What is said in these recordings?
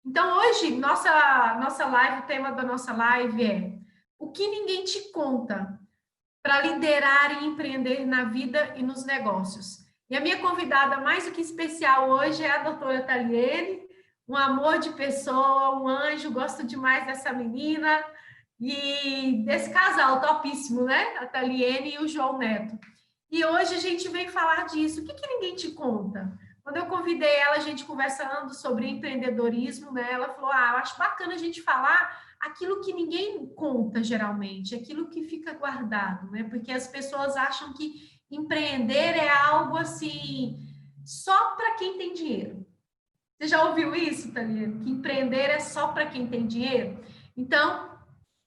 Então, hoje, nossa live, o tema da nossa live é o que ninguém te conta para liderar e empreender na vida e nos negócios. E a minha convidada mais do que especial hoje é a doutora Taliene, um amor de pessoa, um anjo, gosto demais dessa menina e desse casal topíssimo, né? A Taliene e o João Neto. E hoje a gente vem falar disso. O que ninguém te conta? Quando eu convidei ela, a gente conversando sobre empreendedorismo, né? Ela falou: eu acho bacana a gente falar aquilo que ninguém conta geralmente, aquilo que fica guardado, né? Porque as pessoas acham que empreender é algo assim só para quem tem dinheiro. Você já ouviu isso, Thalia? Que empreender é só para quem tem dinheiro? Então,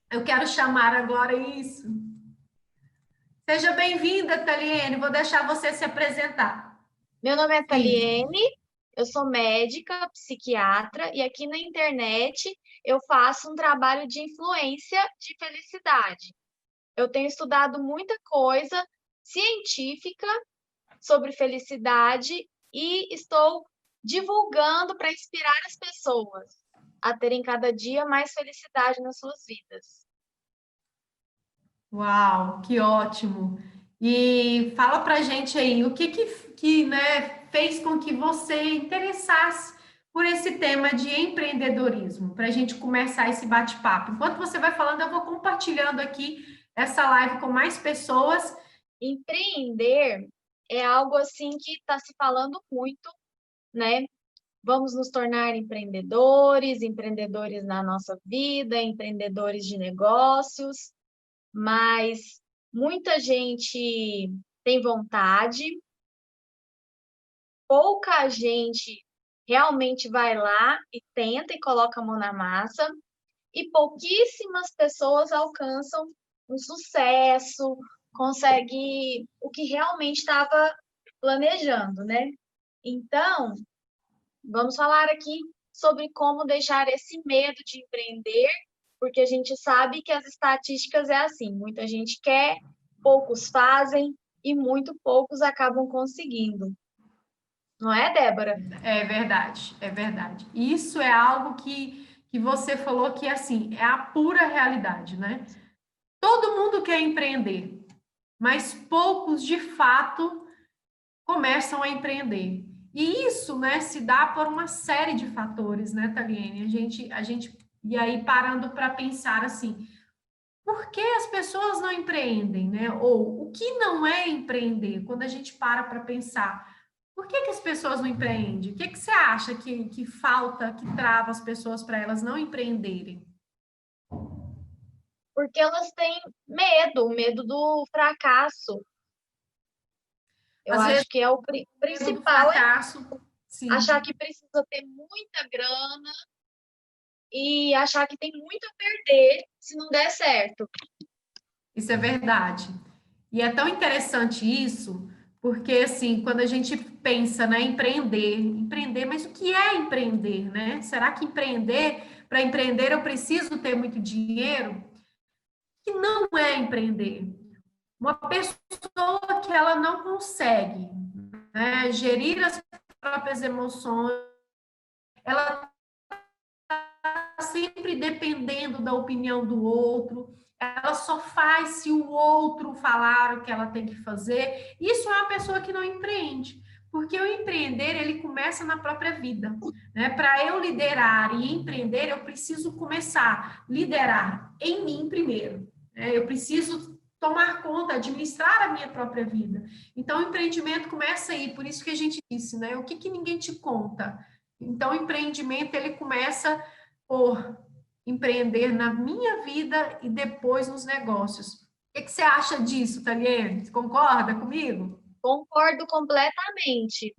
eu quero chamar agora isso. Seja bem-vinda, Thaliene. Vou deixar você se apresentar. Meu nome é Sim. Taliene, eu sou médica, psiquiatra e aqui na internet eu faço um trabalho de influência de felicidade. Eu tenho estudado muita coisa científica sobre felicidade e estou divulgando para inspirar as pessoas a terem cada dia mais felicidade nas suas vidas. Uau, que ótimo. E fala pra gente aí, o que né, fez com que você interessasse por esse tema de empreendedorismo, para a gente começar esse bate-papo. Enquanto você vai falando, eu vou compartilhando aqui essa live com mais pessoas. Empreender é algo assim que está se falando muito, né? Vamos nos tornar empreendedores, empreendedores na nossa vida, empreendedores de negócios, mas muita gente tem vontade, pouca gente realmente vai lá e tenta e coloca a mão na massa, e pouquíssimas pessoas alcançam um sucesso, consegue o que realmente estava planejando, né? Então, vamos falar aqui sobre como deixar esse medo de empreender, porque a gente sabe que as estatísticas é assim, muita gente quer, poucos fazem e muito poucos acabam conseguindo. Não é, Débora? É verdade, é verdade. Isso é algo que você falou que, assim, é a pura realidade, né? Todo mundo quer empreender, mas poucos, de fato, começam a empreender. E isso, né, se dá por uma série de fatores, né, Taliene? E aí parando para pensar assim, por que as pessoas não empreendem, né? Ou o que não é empreender? Quando a gente para pensar, por que as pessoas não empreendem? O que você acha que falta, que trava as pessoas para elas não empreenderem? Porque elas têm medo, medo do fracasso. Eu Às vezes, acho que é o medo do principal é fracasso, sim. achar que precisa ter muita grana e achar que tem muito a perder se não der certo. Isso é verdade. E é tão interessante isso, porque assim, quando a gente pensa, né, empreender, mas o que é empreender, né? Será que para empreender eu preciso ter muito dinheiro? Que não é empreender. Uma pessoa que ela não consegue, né, gerir as próprias emoções, ela sempre dependendo da opinião do outro, ela só faz se o outro falar o que ela tem que fazer. Isso é uma pessoa que não empreende, porque o empreender ele começa na própria vida, né? Para eu liderar e empreender, eu preciso começar a liderar em mim primeiro, né? Eu preciso tomar conta, administrar a minha própria vida. Então, o empreendimento começa aí, por isso que a gente disse, né? O que ninguém te conta? Então, o empreendimento ele começa por empreender na minha vida e depois nos negócios. O que você acha disso, Taliene? Você concorda comigo? Concordo completamente,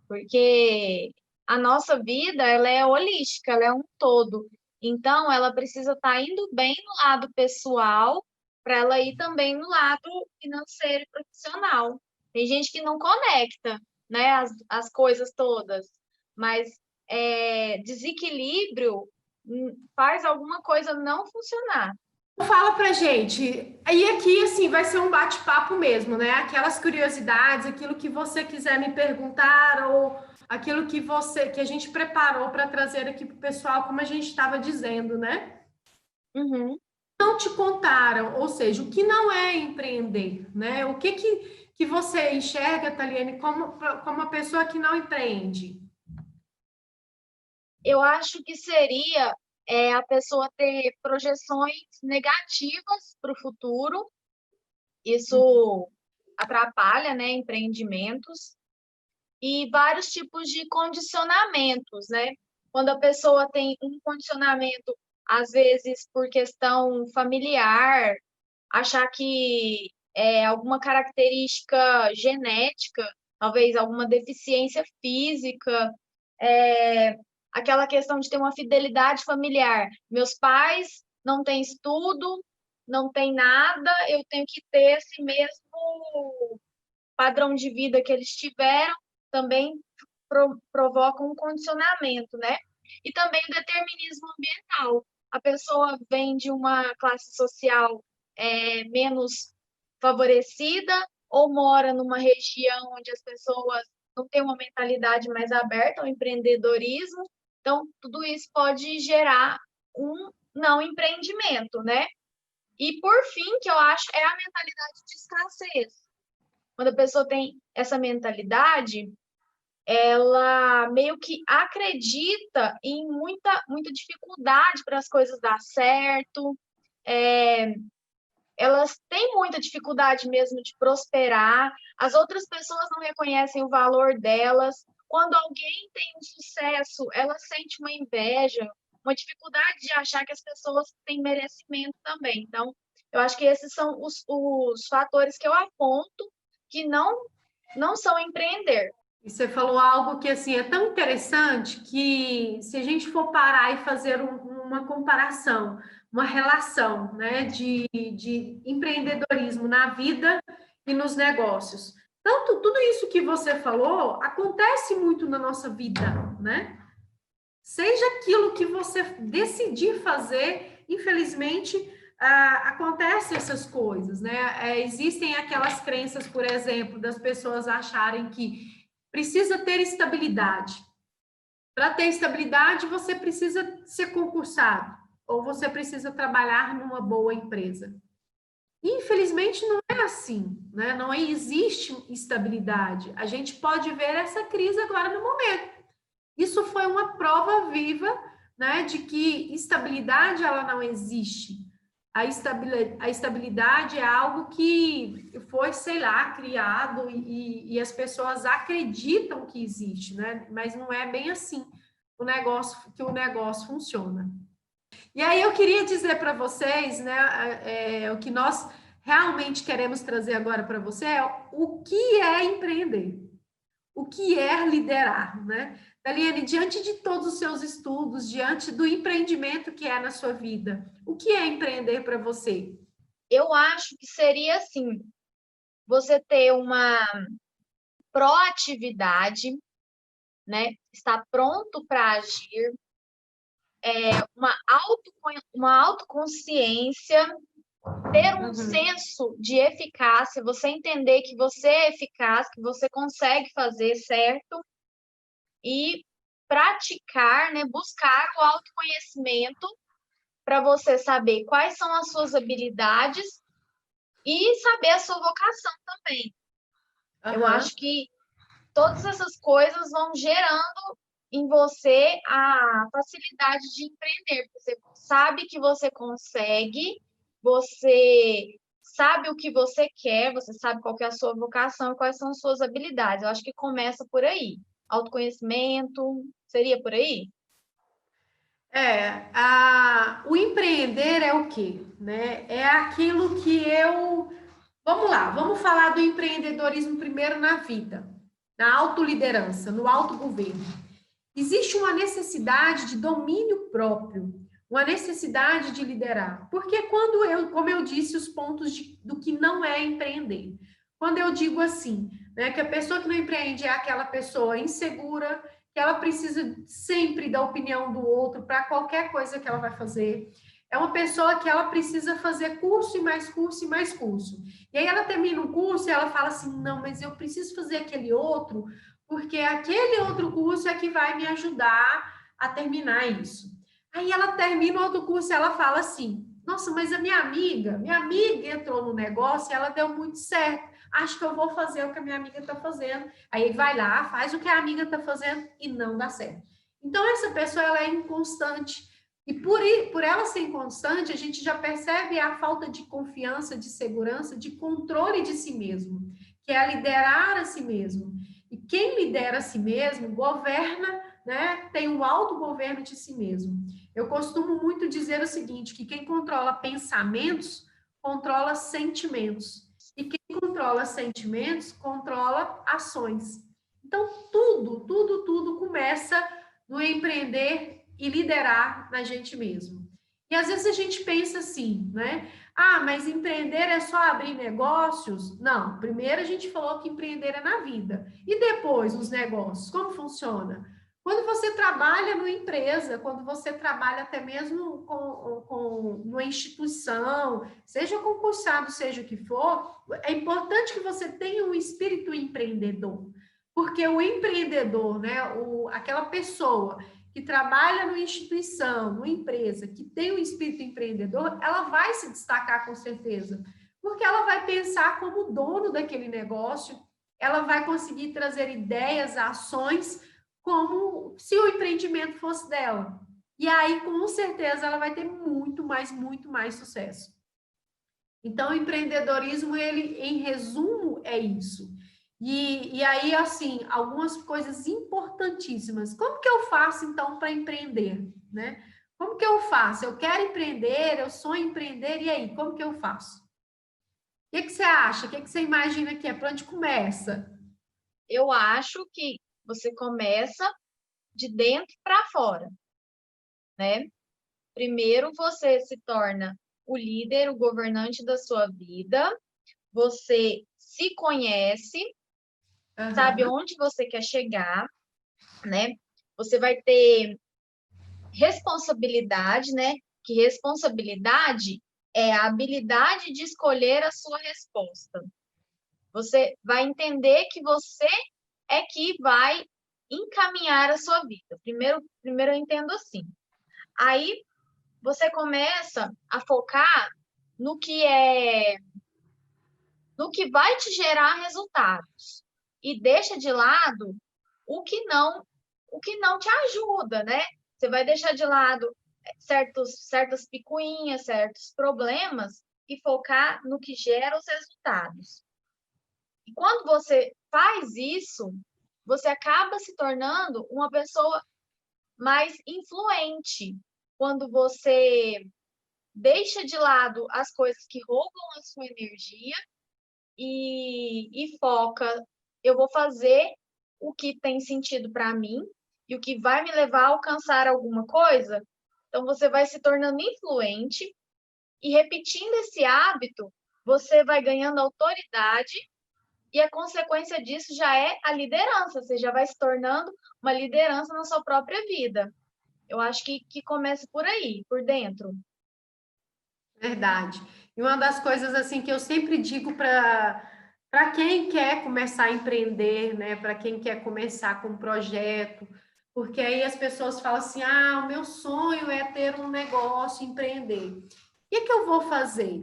porque a nossa vida ela é holística, ela é um todo. Então, ela precisa estar indo bem no lado pessoal para ela ir também no lado financeiro e profissional. Tem gente que não conecta, né, as coisas todas, mas desequilíbrio faz alguma coisa não funcionar. Fala pra gente. Aí aqui, assim, vai ser um bate-papo mesmo, né? Aquelas curiosidades, aquilo que você quiser me perguntar ou aquilo que a gente preparou para trazer aqui para o pessoal, como a gente estava dizendo, né? Uhum. Não te contaram, ou seja, o que não é empreender, né? O que você enxerga, Taliane, como uma pessoa que não empreende? Eu acho que seria a pessoa ter projeções negativas para o futuro. Isso atrapalha, né, empreendimentos e vários tipos de condicionamentos, né? Quando a pessoa tem um condicionamento, às vezes por questão familiar, achar que é alguma característica genética, talvez alguma deficiência física, é, aquela questão de ter uma fidelidade familiar. Meus pais não têm estudo, não têm nada, eu tenho que ter esse mesmo padrão de vida que eles tiveram, também provoca um condicionamento, né? E também o determinismo ambiental. A pessoa vem de uma classe social menos favorecida ou mora numa região onde as pessoas não têm uma mentalidade mais aberta ao empreendedorismo. Então, tudo isso pode gerar um não empreendimento, né? E, por fim, que eu acho é a mentalidade de escassez. Quando a pessoa tem essa mentalidade, ela meio que acredita em muita dificuldade para as coisas dar certo, elas têm muita dificuldade mesmo de prosperar, as outras pessoas não reconhecem o valor delas. Quando alguém tem um sucesso, ela sente uma inveja, uma dificuldade de achar que as pessoas têm merecimento também. Então, eu acho que esses são os fatores que eu aponto que não são empreender. E você falou algo que assim é tão interessante que se a gente for parar e fazer uma comparação, uma relação, né, de empreendedorismo na vida e nos negócios. Tanto tudo isso que você falou acontece muito na nossa vida, né? Seja aquilo que você decidir fazer, infelizmente, acontecem essas coisas, né? Existem aquelas crenças, por exemplo, das pessoas acharem que precisa ter estabilidade. Para ter estabilidade, você precisa ser concursado, ou você precisa trabalhar numa boa empresa. Infelizmente, não é assim, né? Não existe estabilidade. A gente pode ver essa crise agora no momento. Isso foi uma prova viva, né, de que estabilidade ela não existe. A estabilidade é algo que foi, sei lá, criado e as pessoas acreditam que existe, né? Mas não é bem assim que o negócio funciona. E aí eu queria dizer para vocês, né, o que nós realmente queremos trazer agora para você é o que é empreender, o que é liderar, né? Daliane, diante de todos os seus estudos, diante do empreendimento que é na sua vida, o que é empreender para você? Eu acho que seria assim, você ter uma proatividade, né? Estar pronto para agir, uma autoconsciência, ter um senso de eficácia, você entender que você é eficaz, que você consegue fazer certo e praticar, né? Buscar o autoconhecimento para você saber quais são as suas habilidades e saber a sua vocação também. Eu acho que todas essas coisas vão gerando em você a facilidade de empreender. Você sabe que você consegue, você sabe o que você quer, você sabe qual que é a sua vocação, quais são as suas habilidades. Eu acho que começa por aí. Autoconhecimento, seria por aí? O empreender é o quê? Né? É aquilo que eu... Vamos lá, vamos falar do empreendedorismo primeiro na vida, na autoliderança, no autogoverno. Existe uma necessidade de domínio próprio, uma necessidade de liderar. Porque como eu disse, os pontos do que não é empreender. Quando eu digo assim, né, que a pessoa que não empreende é aquela pessoa insegura, que ela precisa sempre da opinião do outro para qualquer coisa que ela vai fazer. É uma pessoa que ela precisa fazer curso e mais curso e mais curso. E aí ela termina um curso e ela fala assim, não, mas eu preciso fazer aquele outro, porque aquele outro curso é que vai me ajudar a terminar isso. Aí ela termina o outro curso e ela fala assim, nossa, mas a minha amiga entrou no negócio e ela deu muito certo. Acho que eu vou fazer o que a minha amiga está fazendo. Aí vai lá, faz o que a amiga está fazendo e não dá certo. Então, essa pessoa ela é inconstante. E por ela ser inconstante, a gente já percebe a falta de confiança, de segurança, de controle de si mesmo, que é liderar a si mesmo. E quem lidera a si mesmo, governa, né, tem o autogoverno de si mesmo. Eu costumo muito dizer o seguinte, que quem controla pensamentos, controla sentimentos. E quem controla sentimentos, controla ações. Então, tudo começa no empreender e liderar na gente mesmo. E às vezes a gente pensa assim, né? Ah, mas empreender é só abrir negócios? Não, primeiro a gente falou que empreender é na vida. E depois os negócios, como funciona? Quando você trabalha numa empresa, quando você trabalha até mesmo com uma instituição, seja concursado, seja o que for, é importante que você tenha um espírito empreendedor. Porque o empreendedor, né, aquela pessoa que trabalha numa instituição, numa empresa, que tem um espírito empreendedor, ela vai se destacar com certeza, porque ela vai pensar como dono daquele negócio, ela vai conseguir trazer ideias, ações, como se o empreendimento fosse dela. E aí, com certeza, ela vai ter muito mais sucesso. Então, o empreendedorismo, ele, em resumo, é isso. E aí, assim, algumas coisas importantíssimas. Como que eu faço, então, para empreender, né? Como que eu faço? Eu quero empreender, eu sonho empreender, e aí, como que eu faço? O que você acha? O que você imagina que é? Para onde começa? Eu acho que você começa de dentro para fora, né? Primeiro você se torna o líder, o governante da sua vida, você se conhece, sabe Uhum. onde você quer chegar, né? Você vai ter responsabilidade, né? Que responsabilidade é a habilidade de escolher a sua resposta. Você vai entender que você é que vai encaminhar a sua vida. Primeiro eu entendo assim. Aí você começa a focar no que é, no que vai te gerar resultados e deixa de lado o que não te ajuda, né? Você vai deixar de lado certas picuinhas, certos problemas e focar no que gera os resultados. E quando você faz isso, você acaba se tornando uma pessoa mais influente. Quando você deixa de lado as coisas que roubam a sua energia e foca, eu vou fazer o que tem sentido para mim e o que vai me levar a alcançar alguma coisa. Então, você vai se tornando influente e repetindo esse hábito, você vai ganhando autoridade e a consequência disso já é a liderança. Você já vai se tornando uma liderança na sua própria vida. Eu acho que começa por aí, por dentro. Verdade. E uma das coisas assim que eu sempre digo para quem quer começar a empreender, né, para quem quer começar com um projeto, porque aí as pessoas falam assim: "Ah, o meu sonho é ter um negócio, empreender. O que eu vou fazer?"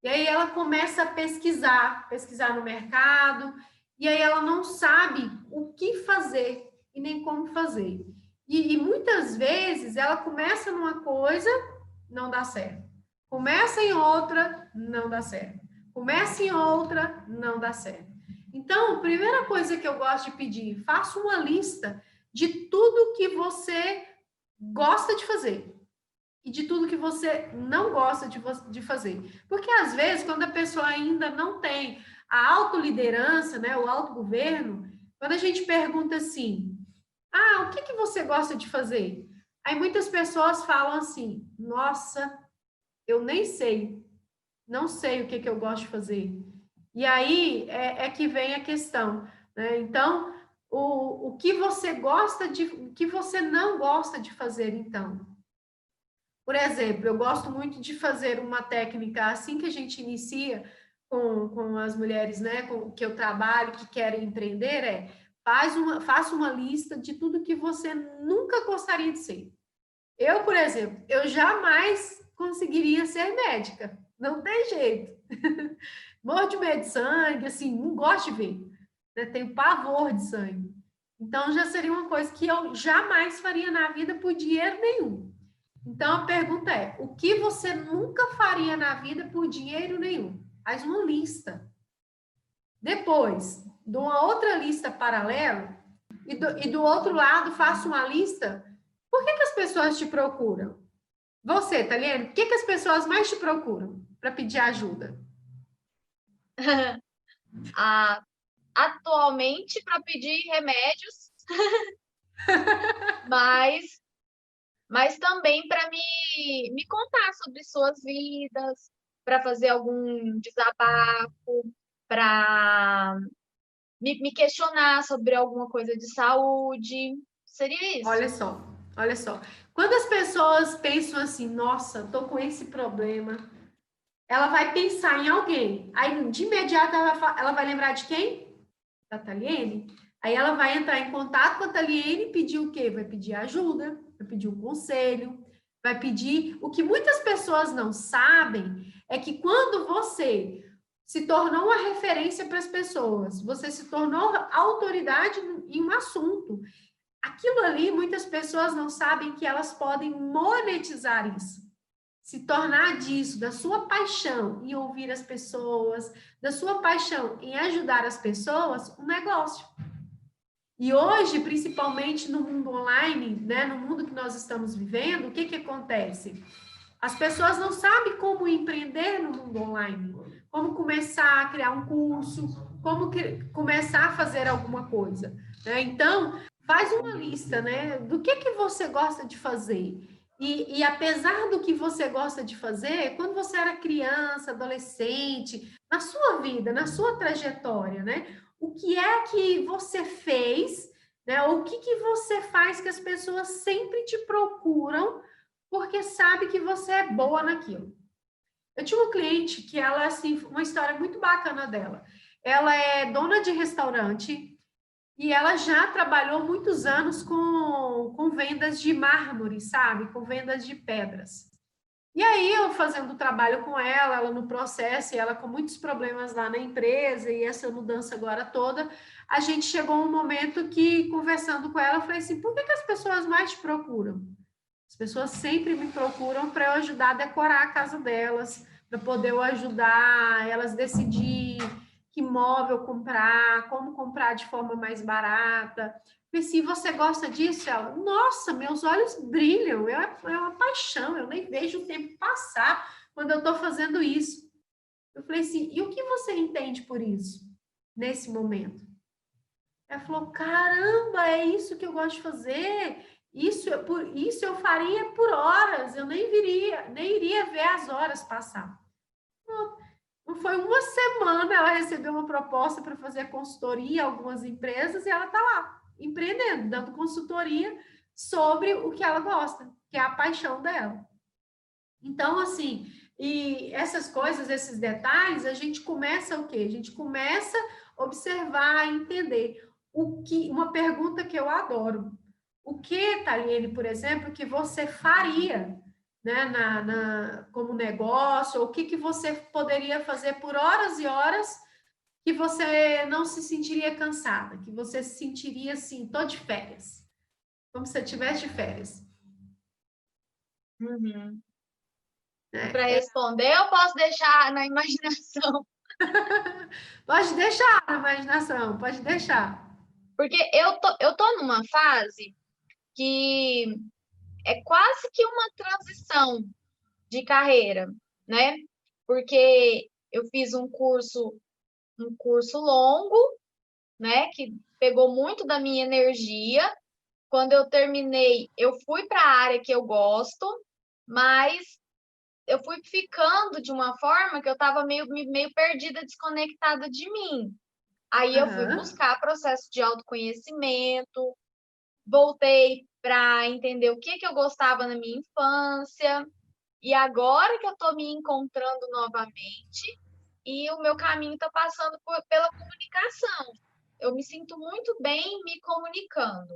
E aí ela começa a pesquisar no mercado, e aí ela não sabe o que fazer e nem como fazer. E muitas vezes ela começa numa coisa, não dá certo. Começa em outra, não dá certo. Começa em outra, não dá certo. Então, a primeira coisa que eu gosto de pedir, faça uma lista de tudo que você gosta de fazer e de tudo que você não gosta de fazer. Porque, às vezes, quando a pessoa ainda não tem a autoliderança, né, o autogoverno, quando a gente pergunta assim, o que você gosta de fazer? Aí muitas pessoas falam assim, nossa, eu nem sei, não sei o que eu gosto de fazer. E aí é que vem a questão, né? Então, o que você gosta o que você não gosta de fazer, então? Por exemplo, eu gosto muito de fazer uma técnica assim que a gente inicia com as mulheres, né, com que eu trabalho, que querem empreender, Faça uma lista de tudo que você nunca gostaria de ser. Eu, por exemplo, eu jamais conseguiria ser médica. Não tem jeito. Morro de medo de sangue, assim, não gosto de ver. Né? Tenho pavor de sangue. Então, já seria uma coisa que eu jamais faria na vida por dinheiro nenhum. Então, a pergunta é: o que você nunca faria na vida por dinheiro nenhum? Faz uma lista. Depois, de uma outra lista paralela, e do outro lado, faça uma lista. Por que as pessoas te procuram? Você, Taliane, por que as pessoas mais te procuram para pedir ajuda? Ah, atualmente, para pedir remédios, mas também para me contar sobre suas vidas, para fazer algum desabafo, para me questionar sobre alguma coisa de saúde. Seria isso. Olha só, olha só. Quando as pessoas pensam assim, nossa, tô com esse problema, ela vai pensar em alguém. Aí, de imediato, ela vai lembrar de quem? Da Taliene. Aí ela vai entrar em contato com a Taliene e pedir o quê? Vai pedir ajuda, vai pedir um conselho, vai pedir. O que muitas pessoas não sabem é que quando você se tornou uma referência para as pessoas, você se tornou autoridade em um assunto. Aquilo ali, muitas pessoas não sabem que elas podem monetizar isso. Se tornar disso, da sua paixão em ouvir as pessoas, da sua paixão em ajudar as pessoas, um negócio. E hoje, principalmente no mundo online, né, no mundo que nós estamos vivendo, o que que acontece? As pessoas não sabem como empreender no mundo online, como começar a criar um curso, como começar a fazer alguma coisa, né? Então, faz uma lista, né, do que você gosta de fazer. E apesar do que você gosta de fazer, quando você era criança, adolescente, na sua vida, na sua trajetória, né? O que é que você fez, né? O que que você faz que as pessoas sempre te procuram porque sabe que você é boa naquilo. Eu tinha uma cliente que ela, assim, uma história muito bacana dela. Ela é dona de restaurante e ela já trabalhou muitos anos com vendas de mármore, sabe? Com vendas de pedras. E aí, eu fazendo o trabalho com ela, ela no processo, e ela com muitos problemas lá na empresa, e essa mudança agora toda, a gente chegou a um momento que, conversando com ela, eu falei assim, por que as pessoas mais te procuram? As pessoas sempre me procuram para eu ajudar a decorar a casa delas, para poder eu ajudar elas decidir que móvel comprar, como comprar de forma mais barata. E se você gosta disso, ela, nossa, meus olhos brilham, é uma paixão, eu nem vejo o tempo passar quando eu estou fazendo isso. Eu falei assim, e o que você entende por isso, nesse momento? Ela falou, caramba, é isso que eu gosto de fazer. Isso eu faria por horas, eu nem iria ver as horas passar. Não foi uma semana, ela recebeu uma proposta para fazer consultoria em algumas empresas e ela está lá, empreendendo, dando consultoria sobre o que ela gosta, que é a paixão dela. Então, assim, e essas coisas, esses detalhes, a gente começa o quê? A gente começa a observar, a entender. Uma pergunta que eu adoro. O que, Taliene, por exemplo, que você faria, né, como negócio, ou o que você poderia fazer por horas e horas que você não se sentiria cansada, que você se sentiria assim, tô de férias, como se você estivesse de férias. Uhum. Para Né? responder, eu posso deixar na imaginação. Pode deixar a imaginação, pode deixar. Porque eu tô numa fase que é quase que uma transição de carreira, né? Porque eu fiz um curso longo, né? Que pegou muito da minha energia. Quando eu terminei, eu fui para a área que eu gosto, mas eu fui ficando de uma forma que eu estava meio perdida, desconectada de mim. Aí eu fui Aham. buscar processo de autoconhecimento, voltei para entender o que eu gostava na minha infância, e agora que eu estou me encontrando novamente, e o meu caminho está passando pela comunicação. eu me sinto muito bem me comunicando.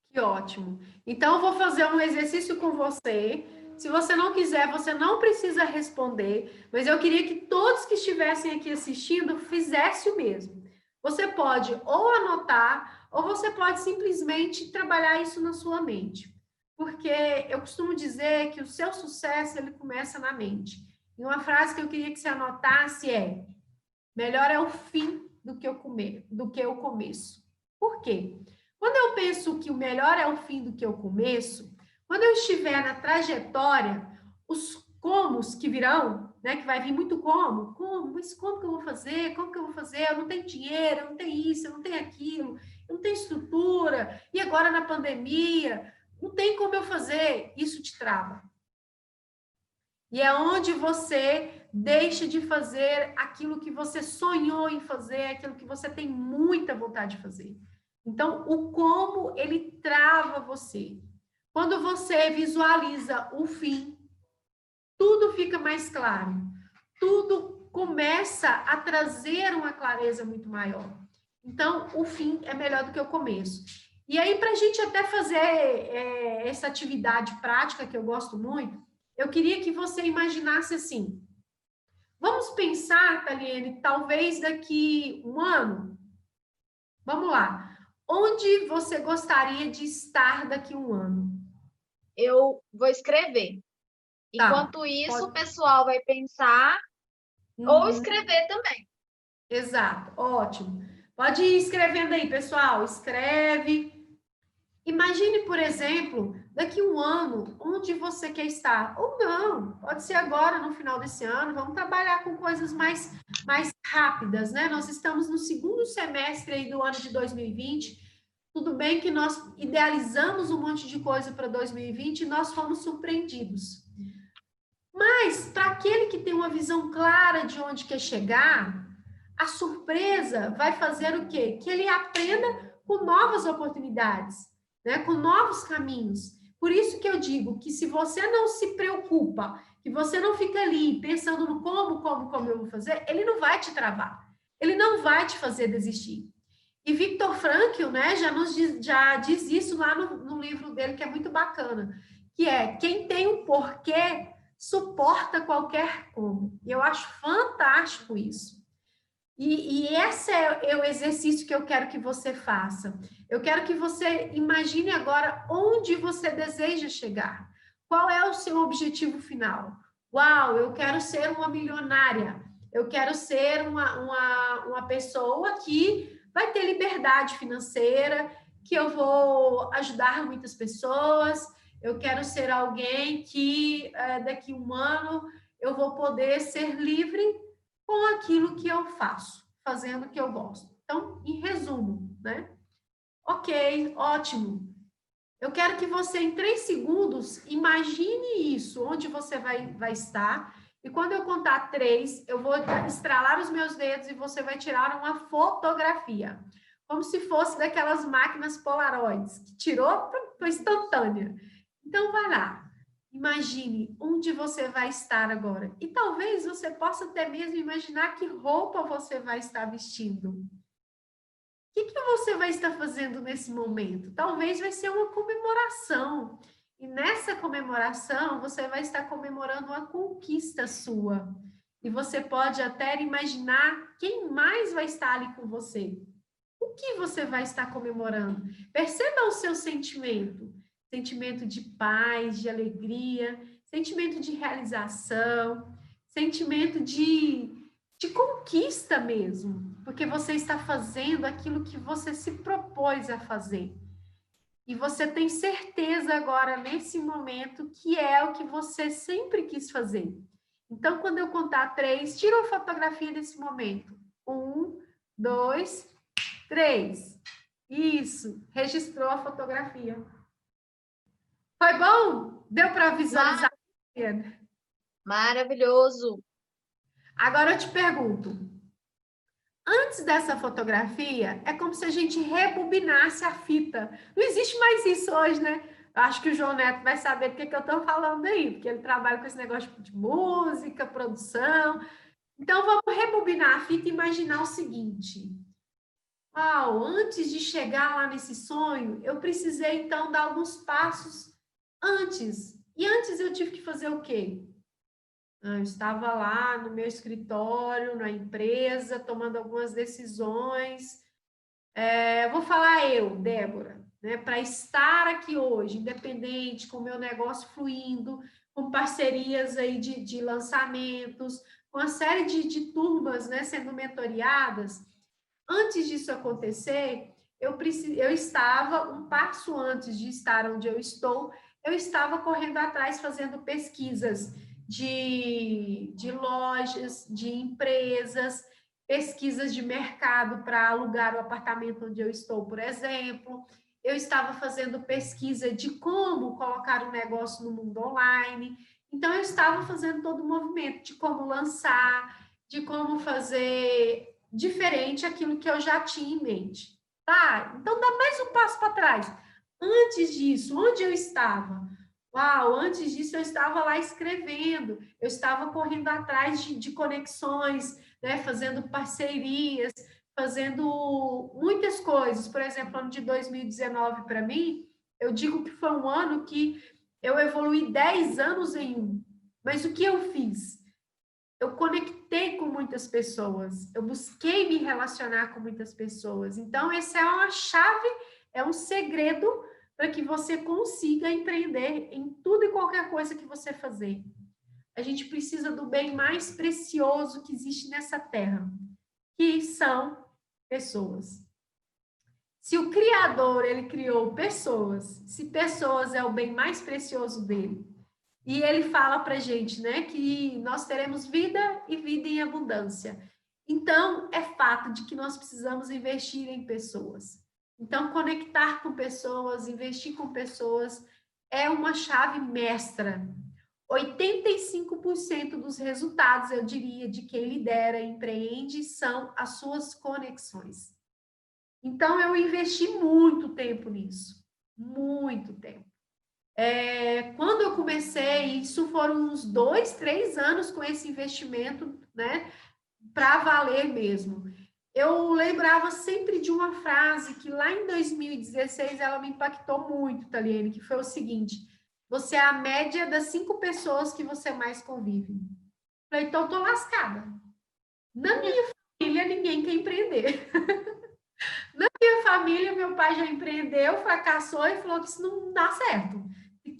Que ótimo. Então, eu vou fazer um exercício com você. Se você não quiser, você não precisa responder, mas eu queria que todos que estivessem aqui assistindo fizessem o mesmo. Você pode ou anotar, ou você pode simplesmente trabalhar isso na sua mente. Porque eu costumo dizer que o seu sucesso, ele começa na mente. E uma frase que eu queria que você anotasse é: melhor é o fim do que o começo. Por quê? Quando eu penso que o melhor é o fim do que o começo, quando eu estiver na trajetória, os comos que virão, né, que vai vir muito como, mas como que eu vou fazer, como que eu vou fazer, eu não tenho dinheiro, eu não tenho isso, eu não tenho aquilo, eu não tenho estrutura, e agora na pandemia, não tem como eu fazer, isso te trava. E é onde você deixa de fazer aquilo que você sonhou em fazer, aquilo que você tem muita vontade de fazer. Então, o como, ele trava você. Quando você visualiza o fim, tudo fica mais claro. Tudo começa a trazer uma clareza muito maior. Então, o fim é melhor do que o começo. E aí, para a gente até fazer essa atividade prática, que eu gosto muito, eu queria que você imaginasse assim. Vamos pensar, Taliene, talvez daqui um ano. Vamos lá. Onde você gostaria de estar daqui um ano? Eu vou escrever. Tá. Enquanto isso, o Pode... pessoal vai pensar ou escrever também. Exato, ótimo. Pode ir escrevendo aí, pessoal. Escreve. Imagine, por exemplo, daqui um ano, onde você quer estar. Ou não, pode ser agora, no final desse ano. Vamos trabalhar com coisas mais rápidas, né? Nós estamos no segundo semestre aí do ano de 2020. Tudo bem que nós idealizamos um monte de coisa para 2020 e nós fomos surpreendidos. Mas, para aquele que tem uma visão clara de onde quer chegar, a surpresa vai fazer o quê? Que ele aprenda com novas oportunidades, né? Com novos caminhos. Por isso que eu digo que se você não se preocupa, que você não fica ali pensando no como eu vou fazer, ele não vai te travar. Ele não vai te fazer desistir. E Viktor Frankl, né, já diz isso lá no livro dele, que é muito bacana, que é: quem tem um porquê suporta qualquer como. E eu acho fantástico isso. E esse é o exercício que eu quero que você faça. Eu quero que você imagine agora onde você deseja chegar. Qual é o seu objetivo final? Uau, eu quero ser uma milionária. Eu quero ser uma pessoa que vai ter liberdade financeira, que eu vou ajudar muitas pessoas. Eu quero ser alguém que daqui a um ano eu vou poder ser livre com aquilo que eu faço, fazendo o que eu gosto. Então, em resumo, né? Ok, ótimo. Eu quero que você, em 3 segundos, imagine isso, onde você vai estar. E quando eu contar 3, eu vou estralar os meus dedos e você vai tirar uma fotografia. Como se fosse daquelas máquinas Polaroids, que tirou para instantânea. Então, vai lá. Imagine onde você vai estar agora. E talvez você possa até mesmo imaginar que roupa você vai estar vestindo. O que você vai estar fazendo nesse momento? Talvez vai ser uma comemoração. E nessa comemoração, você vai estar comemorando uma conquista sua. E você pode até imaginar quem mais vai estar ali com você. O que você vai estar comemorando? Perceba o seu sentimento. Sentimento de paz, de alegria, sentimento de realização, sentimento de conquista mesmo, porque você está fazendo aquilo que você se propôs a fazer. E você tem certeza agora, nesse momento, que é o que você sempre quis fazer. Então, quando eu contar 3, tira uma fotografia desse momento. 1, 2, 3. Isso, registrou a fotografia. Foi bom? Deu para visualizar? Maravilhoso. Agora eu te pergunto, antes dessa fotografia, é como se a gente rebobinasse a fita. Não existe mais isso hoje, né? Eu acho que o João Neto vai saber do que eu estou falando aí, porque ele trabalha com esse negócio de música, produção. Então, vamos rebobinar a fita e imaginar o seguinte. Uau, antes de chegar lá nesse sonho, eu precisei, então, dar alguns passos antes. E antes eu tive que fazer o quê? Eu estava lá no meu escritório, na empresa, tomando algumas decisões. Vou falar eu, Débora, né? Para estar aqui hoje, independente, com o meu negócio fluindo, com parcerias aí de lançamentos, com uma série de turmas, né, sendo mentoriadas. Antes disso acontecer, eu estava um passo antes de estar onde eu estava correndo atrás, fazendo pesquisas de lojas, de empresas, pesquisas de mercado para alugar o apartamento onde eu estou, por exemplo. Eu estava fazendo pesquisa de como colocar o negócio no mundo online. Então, eu estava fazendo todo o movimento de como lançar, de como fazer diferente aquilo que eu já tinha em mente. Tá? Então, dá mais um passo para trás. Antes disso, onde eu estava? Uau, antes disso eu estava lá escrevendo, eu estava correndo atrás de conexões, né, fazendo parcerias, fazendo muitas coisas. Por exemplo, ano de 2019 para mim, eu digo que foi um ano que eu evolui 10 anos em um. Mas o que eu fiz? Eu conectei com muitas pessoas, eu busquei me relacionar com muitas pessoas. Então, essa é uma chave, é um segredo para que você consiga empreender em tudo e qualquer coisa que você fazer. A gente precisa do bem mais precioso que existe nessa terra, que são pessoas. Se o Criador, ele criou pessoas, se pessoas é o bem mais precioso dele, e ele fala para a gente, né, que nós teremos vida e vida em abundância. Então, é fato de que nós precisamos investir em pessoas. Então, conectar com pessoas, investir com pessoas, é uma chave mestra. 85% dos resultados, eu diria, de quem lidera e empreende são as suas conexões. Então, eu investi muito tempo nisso, muito tempo. Quando eu comecei, isso foram uns 2, 3 anos com esse investimento, né, para valer mesmo. Eu lembrava sempre de uma frase que lá em 2016 ela me impactou muito, Taliene, que foi o seguinte: você é a média das 5 pessoas que você mais convive. Falei, então eu tô lascada. Na minha família, ninguém quer empreender. Na minha família, meu pai já empreendeu, fracassou e falou que isso não dá certo.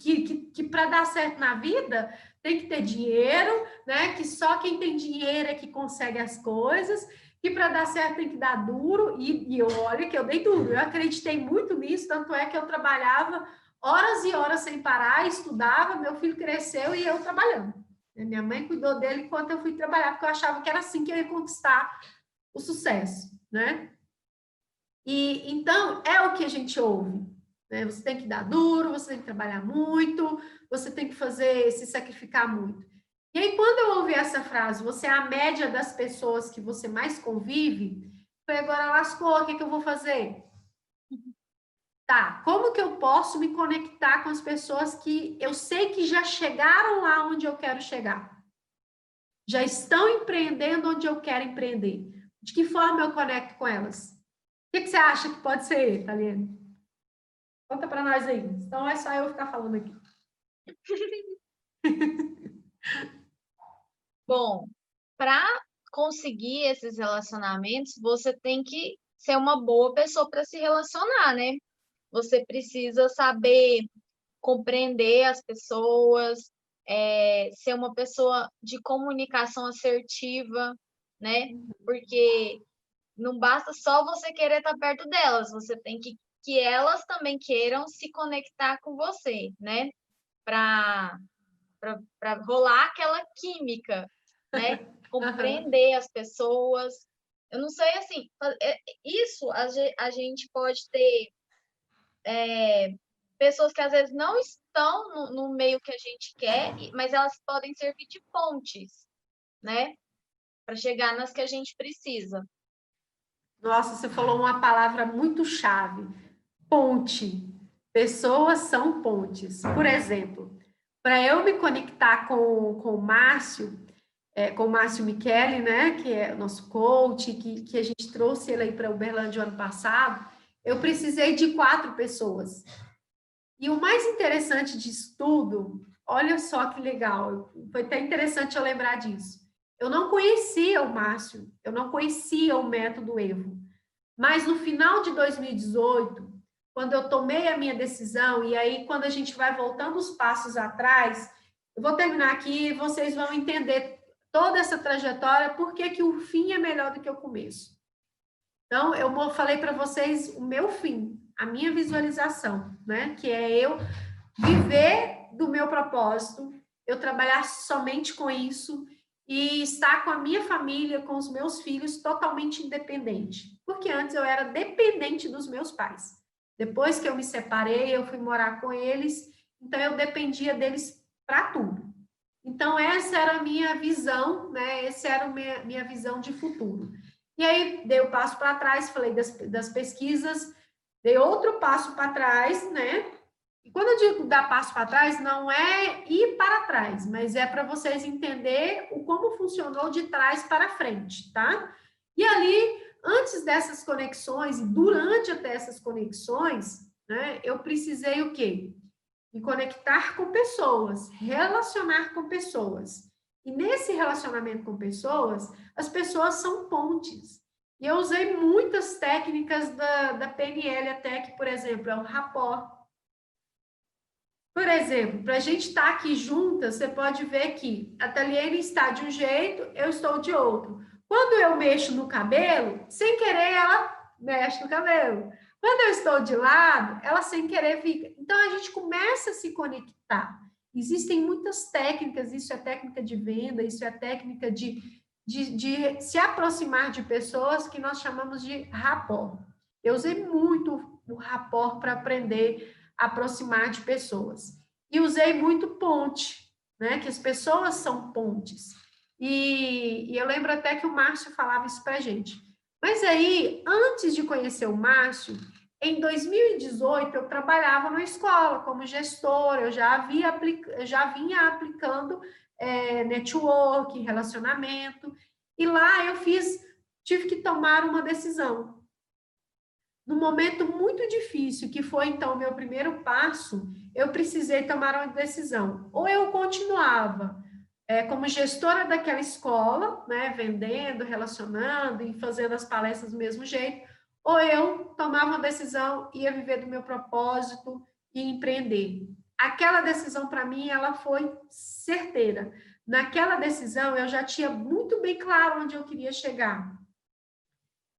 Que para dar certo na vida tem que ter dinheiro, né? Que só quem tem dinheiro é que consegue as coisas, que para dar certo tem que dar duro, e olha que eu dei duro, eu acreditei muito nisso, tanto é que eu trabalhava horas e horas sem parar, estudava, meu filho cresceu e eu trabalhando. Minha mãe cuidou dele enquanto eu fui trabalhar, porque eu achava que era assim que eu ia conquistar o sucesso, né? E então é o que a gente ouve, né? Você tem que dar duro, você tem que trabalhar muito, você tem que fazer, se sacrificar muito. E aí, quando eu ouvi essa frase, você é a média das pessoas que você mais convive, foi agora lascou, o que que eu vou fazer? Tá, como que eu posso me conectar com as pessoas que eu sei que já chegaram lá onde eu quero chegar? Já estão empreendendo onde eu quero empreender. De que forma eu conecto com elas? O que você acha que pode ser, Taliane? Conta para nós aí. Então é só eu ficar falando aqui. Bom, para conseguir esses relacionamentos, você tem que ser uma boa pessoa para se relacionar, né? Você precisa saber compreender as pessoas, ser uma pessoa de comunicação assertiva, né? Porque não basta só você querer estar perto delas, você tem que elas também queiram se conectar com você, né? Para rolar aquela química, né? Compreender as pessoas. Eu não sei, assim, isso a gente pode ter pessoas que às vezes não estão no meio que a gente quer, mas elas podem servir de pontes, né? Para chegar nas que a gente precisa. Nossa, você falou uma palavra muito chave. Ponte. Pessoas são pontes. Por exemplo, para eu me conectar com o Márcio, com o Márcio Michele, né, que é o nosso coach, que a gente trouxe ele aí para Uberlândia ano passado, eu precisei de 4 pessoas. E o mais interessante disso tudo, olha só que legal, foi até interessante eu lembrar disso. Eu não conhecia o Márcio, eu não conhecia o método Evo, mas no final de 2018, quando eu tomei a minha decisão, e aí quando a gente vai voltando os passos atrás, eu vou terminar aqui e vocês vão entender toda essa trajetória, por que o fim é melhor do que o começo. Então, eu falei para vocês o meu fim, a minha visualização, né? Que é eu viver do meu propósito, eu trabalhar somente com isso e estar com a minha família, com os meus filhos, totalmente independente. Porque antes eu era dependente dos meus pais. Depois que eu me separei, eu fui morar com eles, então eu dependia deles para tudo. Então, essa era a minha visão, né? Essa era a minha visão de futuro. E aí, dei o passo para trás, falei das pesquisas, dei outro passo para trás, né? E quando eu digo dar passo para trás, não é ir para trás, mas é para vocês entenderem como funcionou de trás para frente, tá? E ali, antes dessas conexões, e durante até essas conexões, né? Eu precisei o quê? Me conectar com pessoas, relacionar com pessoas. E nesse relacionamento com pessoas, as pessoas são pontes. E eu usei muitas técnicas da PNL até que, por exemplo, é o rapport. Por exemplo, para a gente estar aqui juntas, você pode ver que a Taliene está de um jeito, eu estou de outro. Quando eu mexo no cabelo, sem querer, ela mexe no cabelo. Quando eu estou de lado, ela sem querer fica. Então, a gente começa a se conectar. Existem muitas técnicas, isso é técnica de venda, isso é técnica de se aproximar de pessoas que nós chamamos de rapport. Eu usei muito o rapport para aprender a aproximar de pessoas. E usei muito ponte, né? Que as pessoas são pontes. E eu lembro até que o Márcio falava isso para a gente. Mas aí, antes de conhecer o Márcio, em 2018, eu trabalhava na escola como gestora, eu já vinha aplicando network, relacionamento, e lá eu tive que tomar uma decisão. Num momento muito difícil, que foi, então, o meu primeiro passo, eu precisei tomar uma decisão. Ou eu continuava como gestora daquela escola, né, vendendo, relacionando e fazendo as palestras do mesmo jeito, ou eu tomava uma decisão, ia viver do meu propósito e empreender. Aquela decisão, para mim, ela foi certeira. Naquela decisão, eu já tinha muito bem claro onde eu queria chegar.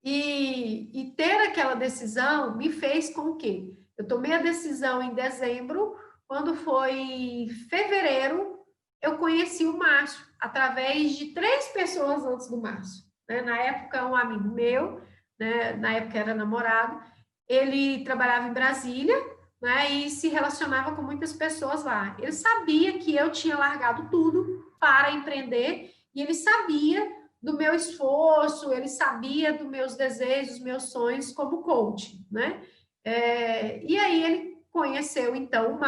E ter aquela decisão me fez com que eu tomei a decisão em dezembro, quando foi em fevereiro, eu conheci o Márcio, através de 3 pessoas antes do Márcio. Né? Na época, um amigo meu, né? Na época era namorado, ele trabalhava em Brasília, né? E se relacionava com muitas pessoas lá. Ele sabia que eu tinha largado tudo para empreender, e ele sabia do meu esforço, ele sabia dos meus desejos, meus sonhos como coach, né? E aí ele conheceu, então,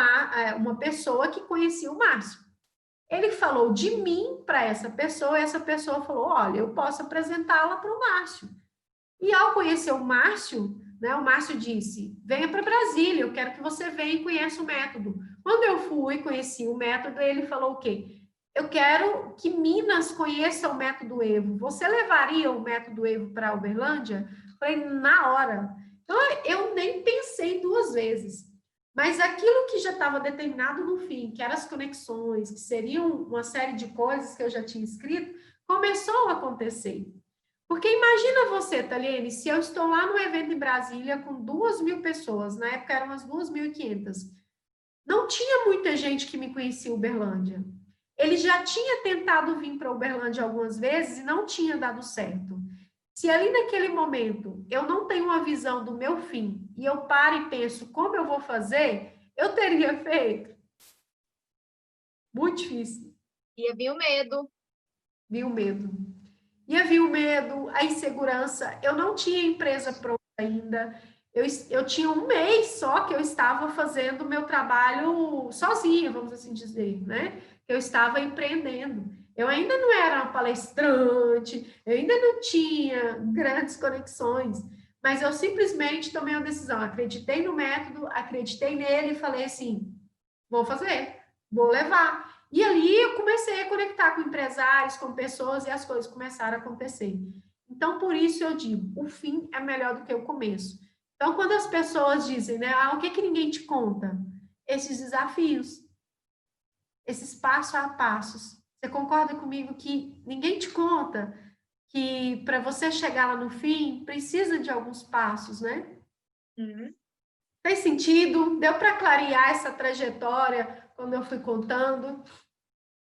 uma pessoa que conhecia o Márcio. Ele falou de mim para essa pessoa, e essa pessoa falou, olha, eu posso apresentá-la para o Márcio. E ao conhecer o Márcio, né, o Márcio disse, venha para Brasília, eu quero que você venha e conheça o método. Quando eu fui, conheci o método, ele falou o quê? Eu quero que Minas conheça o método Evo. Você levaria o método Evo para Uberlândia? Falei, na hora. Então, eu nem pensei 2 vezes. Mas aquilo que já estava determinado no fim, que eram as conexões, que seriam uma série de coisas que eu já tinha escrito, começou a acontecer. Porque imagina você, Taliene, se eu estou lá no evento em Brasília com 2.000 pessoas, na época eram umas 2.500. Não tinha muita gente que me conhecia Uberlândia. Ele já tinha tentado vir para Uberlândia algumas vezes e não tinha dado certo. Se ali naquele momento eu não tenho uma visão do meu fim e eu paro e penso como eu vou fazer, eu teria feito. Muito difícil. Ia vir o medo. Ia vir o medo, a insegurança. Eu não tinha empresa pronta ainda. Eu tinha 1 mês só que eu estava fazendo o meu trabalho sozinha, vamos assim dizer, né? Eu estava empreendendo. Eu ainda não era uma palestrante, eu ainda não tinha grandes conexões, mas eu simplesmente tomei uma decisão, acreditei no método, acreditei nele e falei assim, vou fazer, vou levar. E ali eu comecei a conectar com empresários, com pessoas, e as coisas começaram a acontecer. Então, por isso eu digo, o fim é melhor do que o começo. Então, quando as pessoas dizem, né, o que que ninguém te conta? Esses desafios, esses passo a passos. Você concorda comigo que ninguém te conta que para você chegar lá no fim, precisa de alguns passos, né? Uhum. Fez sentido? Deu para clarear essa trajetória quando eu fui contando?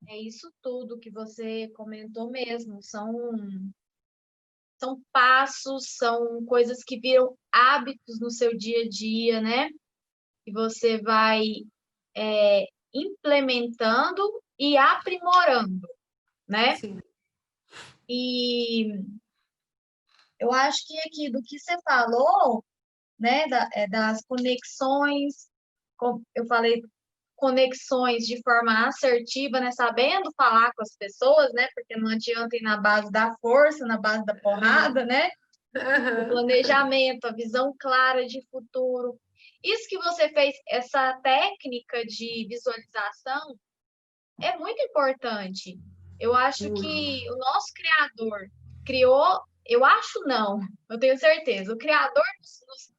É isso tudo que você comentou mesmo. São passos, são coisas que viram hábitos no seu dia a dia, né? Que você vai implementando e aprimorando, né? Sim. E eu acho que aqui do que você falou, né, das conexões, eu falei conexões de forma assertiva, né, sabendo falar com as pessoas, né, porque não adianta ir na base da força, na base da porrada, né? O planejamento, a visão clara de futuro. Isso que você fez, essa técnica de visualização, é muito importante. Eu acho Muito. que o nosso Criador criou, eu acho não, eu tenho certeza, o Criador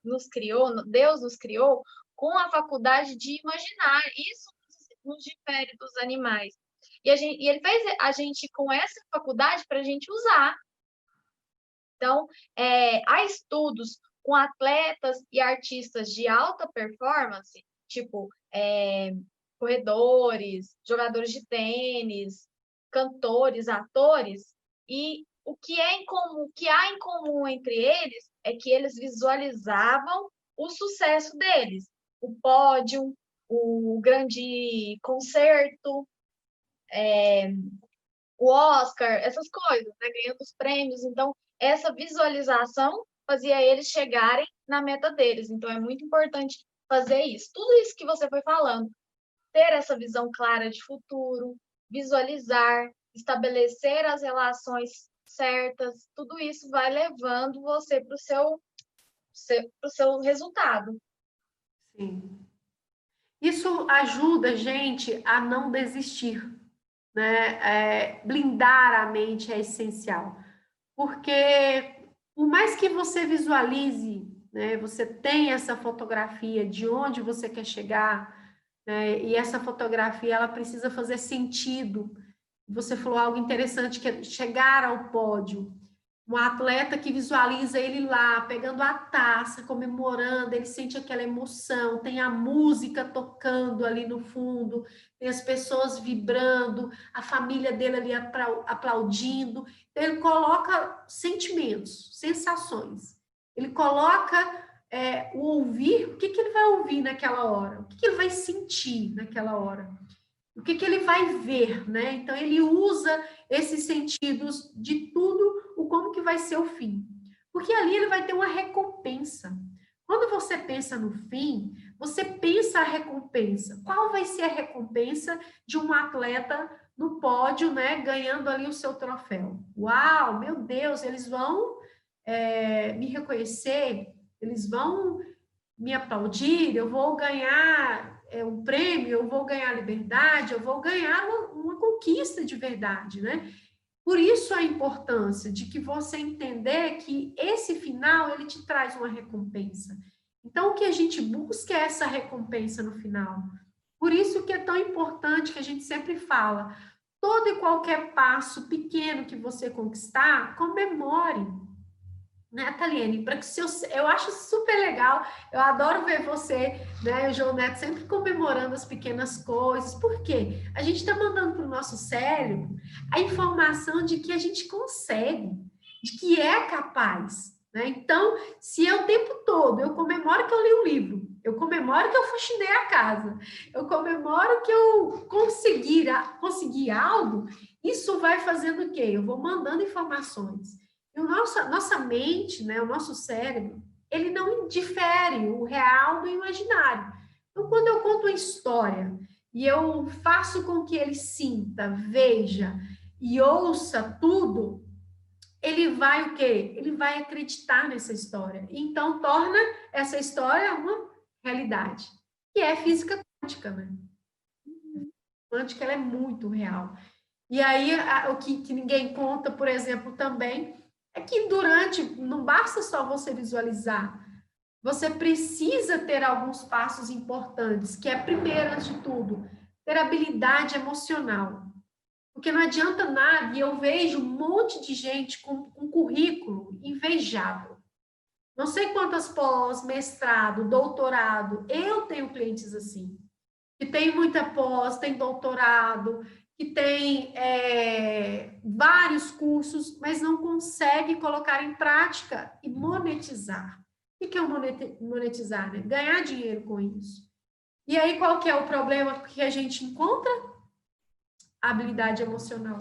nos criou, Deus nos criou com a faculdade de imaginar. Isso nos difere dos animais. E ele fez a gente com essa faculdade para a gente usar. Então, há estudos com atletas e artistas de alta performance, tipo corredores, jogadores de tênis, cantores, atores, e o que é em comum, o que há em comum entre eles é que eles visualizavam o sucesso deles, o pódio, o grande concerto, o Oscar, essas coisas, né? Ganhando os prêmios. Então, essa visualização fazia eles chegarem na meta deles. Então, é muito importante fazer isso. Tudo isso que você foi falando, ter essa visão clara de futuro, visualizar, estabelecer as relações certas, tudo isso vai levando você para o seu resultado. Sim. Isso ajuda a gente a não desistir, né? Blindar a mente é essencial, porque por mais que você visualize, né, você tem essa fotografia de onde você quer chegar, né, e essa fotografia ela precisa fazer sentido. Você falou algo interessante que é chegar ao pódio. Um atleta que visualiza ele lá, pegando a taça, comemorando, ele sente aquela emoção, tem a música tocando ali no fundo, tem as pessoas vibrando, a família dele ali aplaudindo. Então, ele coloca sentimentos, sensações. Ele coloca o ouvir, o que, que ele vai ouvir naquela hora, o que, que ele vai sentir naquela hora. O que, que ele vai ver, né? Então, ele usa esses sentidos de tudo, o como que vai ser o fim. Porque ali ele vai ter uma recompensa. Quando você pensa no fim, você pensa a recompensa. Qual vai ser a recompensa de um atleta no pódio, né? Ganhando ali o seu troféu. Uau, meu Deus, eles vão me reconhecer, eles vão me aplaudir, eu vou ganhar um prêmio, eu vou ganhar liberdade, eu vou ganhar uma conquista de verdade, né? Por isso a importância de que você entender que esse final, ele te traz uma recompensa. Então, o que a gente busca é essa recompensa no final. Por isso que é tão importante que a gente sempre fala, todo e qualquer passo pequeno que você conquistar, comemore, né, Taliene? Para que eu acho super legal, eu adoro ver você, né, o João Neto sempre comemorando as pequenas coisas. Por quê? A gente está mandando para o nosso cérebro a informação de que a gente consegue, de que é capaz. Né? Então, se eu o tempo todo eu comemoro que eu li um livro, eu comemoro que eu faxinei a casa, eu comemoro que eu consegui algo, isso vai fazendo o quê? Eu vou mandando informações. E nossa mente, né, o nosso cérebro, ele não difere o real do imaginário. Então, quando eu conto uma história e eu faço com que ele sinta, veja, e ouça tudo, ele vai o quê? Ele vai acreditar nessa história. Então, torna essa história uma realidade, que é física quântica, né? Quântica, ela é muito real. E aí, o que ninguém conta, por exemplo, também, é que não basta só você visualizar, você precisa ter alguns passos importantes, que é, primeiro, antes de tudo, ter habilidade emocional. Porque não adianta nada, e eu vejo um monte de gente com um currículo invejável. Não sei quantas pós, mestrado, doutorado, eu tenho clientes assim, que tem muita pós, tem doutorado, que tem vários cursos, mas não consegue colocar em prática e monetizar. O que é o monetizar? Né? Ganhar dinheiro com isso. E aí, qual que é o problema que a gente encontra? Habilidade emocional.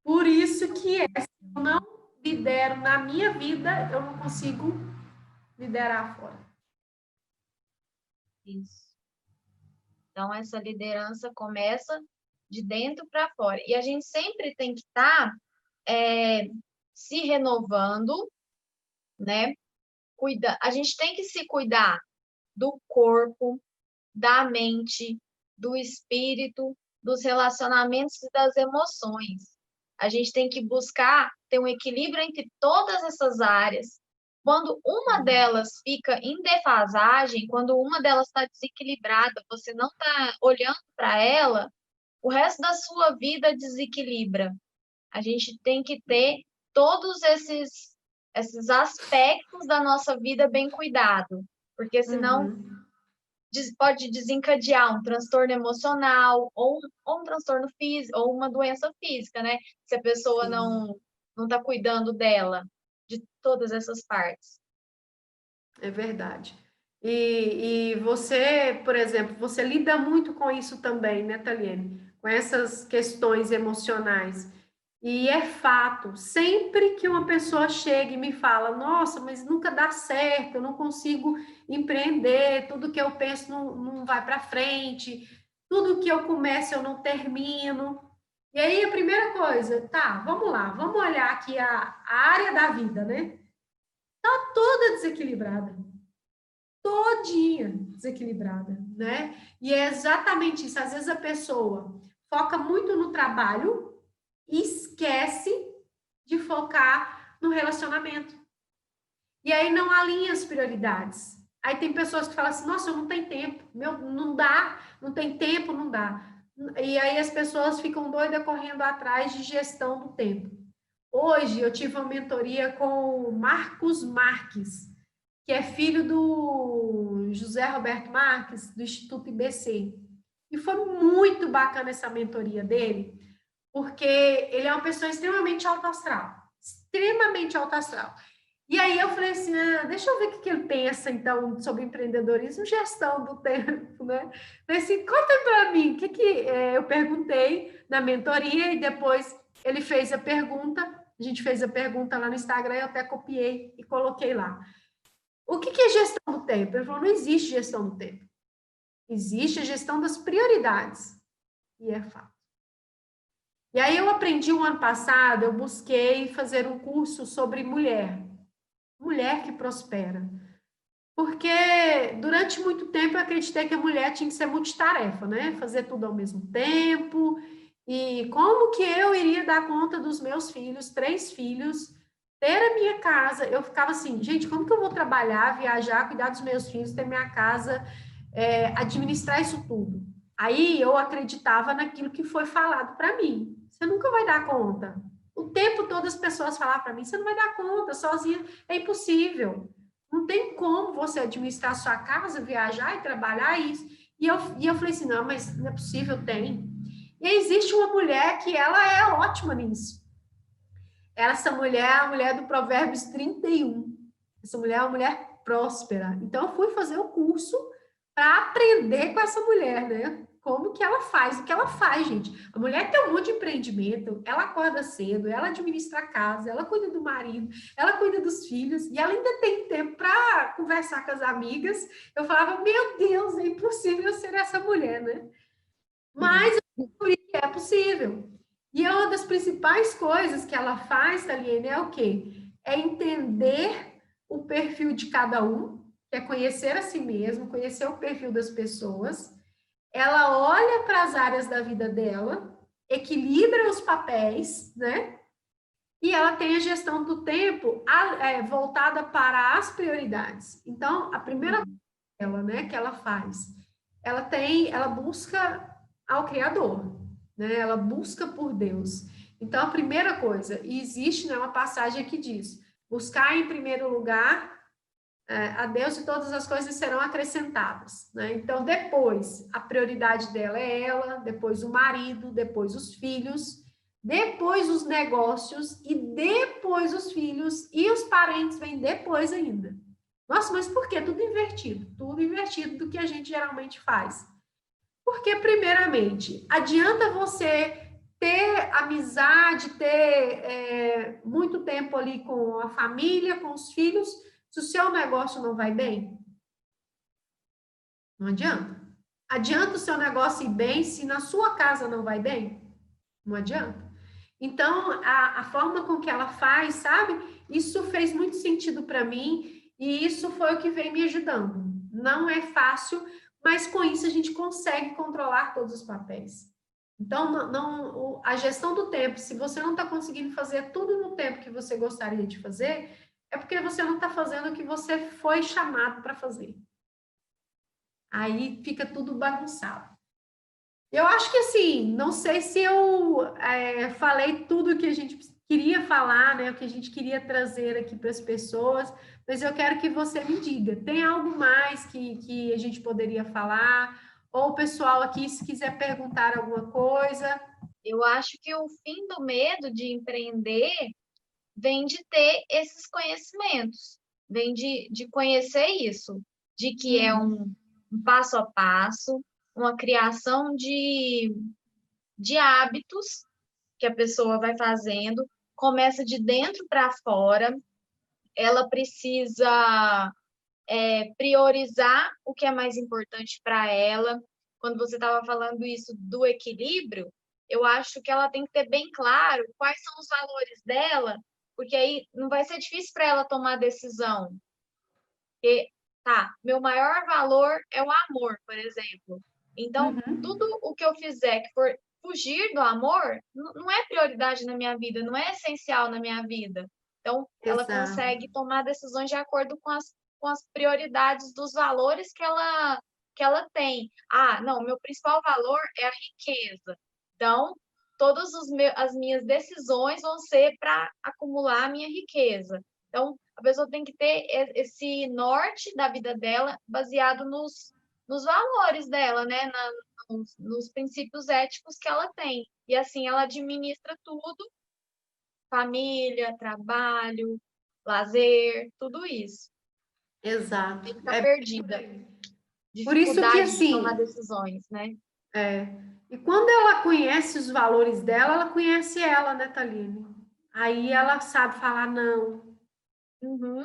Por isso que se eu não lidero na minha vida, eu não consigo liderar fora. Isso. Então, essa liderança começa de dentro para fora. E a gente sempre tem que estar se renovando, né? A gente tem que se cuidar do corpo, da mente, do espírito, dos relacionamentos e das emoções. A gente tem que buscar ter um equilíbrio entre todas essas áreas. Quando uma delas fica em defasagem, quando uma delas está desequilibrada, você não está olhando para ela, o resto da sua vida desequilibra. A gente tem que ter todos esses aspectos da nossa vida bem cuidado, porque senão pode desencadear um transtorno emocional ou um transtorno físico ou uma doença física, né? Se a pessoa Sim. não está cuidando dela, de todas essas partes. É verdade. E você, por exemplo, você lida muito com isso também, né, Taliene? Com essas questões emocionais. E é fato, sempre que uma pessoa chega e me fala, nossa, mas nunca dá certo, eu não consigo empreender, tudo que eu penso não vai para frente, tudo que eu começo eu não termino. E aí a primeira coisa, tá, vamos lá, vamos olhar aqui a área da vida, né? Tá toda desequilibrada, todinha desequilibrada, né? E é exatamente isso. Às vezes a pessoa foca muito no trabalho e esquece de focar no relacionamento. E aí não alinha as prioridades. Aí tem pessoas que falam assim, nossa, eu não tenho tempo, não dá, não tem tempo, não dá. E aí as pessoas ficam doidas correndo atrás de gestão do tempo. Hoje eu tive uma mentoria com o Marcos Marques, que é filho do José Roberto Marques, do Instituto IBC. E foi muito bacana essa mentoria dele, porque ele é uma pessoa extremamente alto astral. Extremamente alto astral. E aí eu falei assim, deixa eu ver o que ele pensa, então, sobre empreendedorismo e gestão do tempo, né? Falei assim, conta para mim, o que eu perguntei na mentoria e depois ele fez a pergunta, a gente fez a pergunta lá no Instagram, eu até copiei e coloquei lá. O que é gestão do tempo? Ele falou, não existe gestão do tempo. Existe a gestão das prioridades. E é fato. E aí eu aprendi o ano passado, eu busquei fazer um curso sobre mulher. Mulher que prospera. Porque durante muito tempo eu acreditei que a mulher tinha que ser multitarefa, né? Fazer tudo ao mesmo tempo. E como que eu iria dar conta dos meus filhos, 3 filhos, ter a minha casa? Eu ficava assim, gente, como que eu vou trabalhar, viajar, cuidar dos meus filhos, ter minha casa, administrar isso tudo? Aí eu acreditava naquilo que foi falado para mim. Você nunca vai dar conta. O tempo todo as pessoas falavam para mim, você não vai dar conta, sozinha é impossível. Não tem como você administrar sua casa, viajar e trabalhar isso. E eu falei assim, não, mas não é possível, tem. E existe uma mulher que ela é ótima nisso. Essa mulher é a mulher do Provérbios 31. Essa mulher é uma mulher próspera. Então, eu fui fazer o curso para aprender com essa mulher, né? Como que ela faz, o que ela faz, gente. A mulher tem um monte de empreendimento, ela acorda cedo, ela administra a casa, ela cuida do marido, ela cuida dos filhos, e ela ainda tem tempo para conversar com as amigas. Eu falava, meu Deus, é impossível ser essa mulher, né? Mas eu descobri que é possível. E é uma das principais coisas que ela faz, Taliene, é o quê? É entender o perfil de cada um, que é conhecer a si mesmo, conhecer o perfil das pessoas. Ela olha para as áreas da vida dela, equilibra os papéis, né? E ela tem a gestão do tempo voltada para as prioridades. Então, a primeira coisa dela, né, que ela faz, ela busca ao Criador, né? Ela busca por Deus. Então, a primeira coisa, e existe, né, uma passagem que diz: buscar em primeiro lugar a Deus e todas as coisas serão acrescentadas, né? Então, depois, a prioridade dela é ela, depois o marido, depois os filhos, depois os negócios e depois os filhos e os parentes vêm depois ainda. Nossa, mas por quê? Tudo invertido. Tudo invertido do que a gente geralmente faz. Porque, primeiramente, adianta você ter amizade, ter muito tempo ali com a família, com os filhos, se o seu negócio não vai bem? Não adianta. Adianta o seu negócio ir bem se na sua casa não vai bem? Não adianta. Então, a forma com que ela faz, sabe? Isso fez muito sentido para mim e isso foi o que vem me ajudando. Não é fácil, mas com isso a gente consegue controlar todos os papéis. Então, a gestão do tempo, se você não está conseguindo fazer tudo no tempo que você gostaria de fazer, é porque você não está fazendo o que você foi chamado para fazer. Aí fica tudo bagunçado. Eu acho que assim, não sei se eu falei tudo que a gente queria falar, né? O que a gente queria trazer aqui para as pessoas, mas eu quero que você me diga, tem algo mais que a gente poderia falar? Ou o pessoal aqui, se quiser perguntar alguma coisa. Eu acho que o fim do medo de empreender vem de ter esses conhecimentos, vem de conhecer isso, de que é um passo a passo, uma criação de hábitos que a pessoa vai fazendo, começa de dentro para fora, ela precisa priorizar o que é mais importante para ela. Quando você estava falando isso do equilíbrio, eu acho que ela tem que ter bem claro quais são os valores dela, porque aí não vai ser difícil para ela tomar decisão. Porque, tá, meu maior valor é o amor, por exemplo. Então, tudo o que eu fizer que for fugir do amor, não é prioridade na minha vida, não é essencial na minha vida. Então, ela Exato. consegue tomar decisões de acordo com as prioridades dos valores que ela tem. Ah, não, meu principal valor é a riqueza. Então, todas as minhas decisões vão ser para acumular a minha riqueza. Então, a pessoa tem que ter esse norte da vida dela baseado nos valores dela, né? Nos princípios éticos que ela tem. E assim ela administra tudo, família, trabalho, lazer, tudo isso. Exato. Sem ficar perdida. Por isso que, Dificuldade de tomar assim, decisões, né? e quando ela conhece os valores dela, ela conhece ela, né, Thaline? Aí ela sabe falar não. Uhum.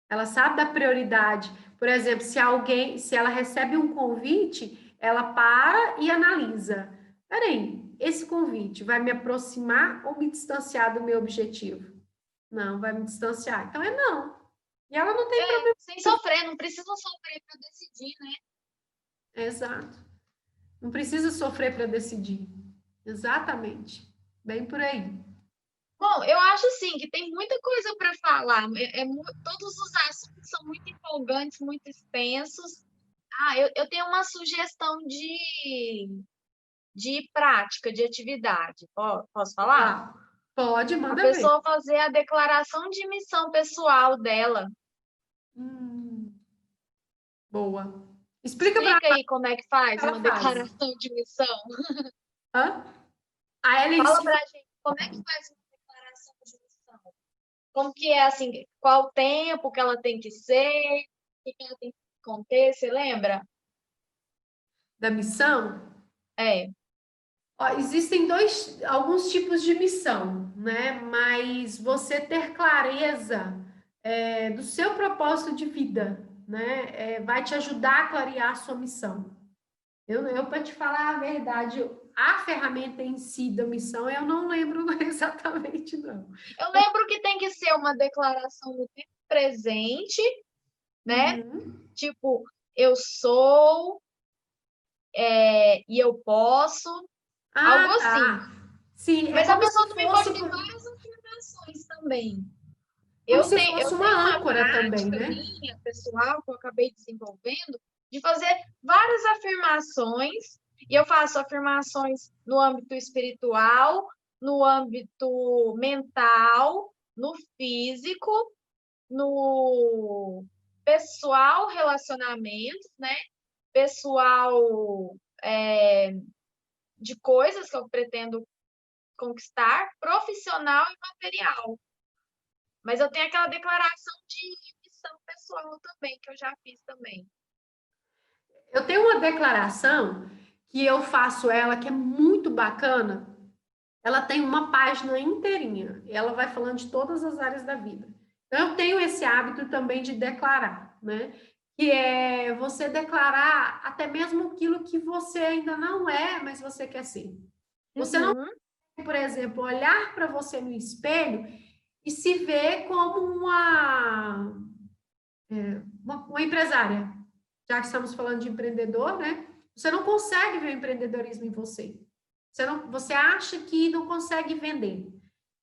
Ela sabe da prioridade. Por exemplo, se ela recebe um convite, ela para e analisa. Peraí, esse convite vai me aproximar ou me distanciar do meu objetivo? Não, vai me distanciar. Então é não. E ela não tem problema. Sem sofrer, não precisa sofrer para decidir, né? Exato. Não precisa sofrer para decidir. Exatamente. Bem por aí. Bom, eu acho assim que tem muita coisa para falar. Todos os assuntos são muito empolgantes, muito extensos. Ah, eu tenho uma sugestão de prática, de atividade. Posso falar? Ah, pode, A manda ver. pessoa fazer a declaração de missão pessoal dela. Hum, boa. Explica para Explica aí como é que faz ela uma faz. declaração de missão. Hã? A Ellen Fala pra gente como é que faz uma declaração de missão. Como que é assim, qual o tempo que ela tem que ser, o que ela tem que conter, você lembra? da missão. É. Ó, existem alguns tipos de missão, né? Mas você ter clareza do seu propósito de vida, né? Vai te ajudar a clarear a sua missão. Eu para te falar a verdade, a ferramenta em si da missão, eu não lembro exatamente, não. Eu lembro que tem que ser uma declaração no tempo presente, né? Uhum. Tipo, eu sou, e eu posso, algo Ah, assim. tá. Sim, é Mas a como pessoa se também pode fosse, ter várias afirmações também. como Eu se tenho, fosse eu uma tenho uma âncora também, prática né? minha, pessoal, que eu acabei desenvolvendo, de fazer várias afirmações, e eu faço afirmações no âmbito espiritual, no âmbito mental, no físico, no pessoal, relacionamento, né? Pessoal, de coisas que eu pretendo conquistar, profissional e material. Mas eu tenho aquela declaração de missão pessoal também, que eu já fiz também. Eu tenho uma declaração que eu faço ela, que é muito bacana. Ela tem uma página inteirinha. E ela vai falando de todas as áreas da vida. Então, eu tenho esse hábito também de declarar, né? Que é você declarar até mesmo aquilo que você ainda não é, mas você quer ser. Você não, Uhum. por exemplo, olhar para você no espelho e se ver como uma empresária. Já que estamos falando de empreendedor, né? Você não consegue ver o empreendedorismo em você. Você acha que não consegue vender.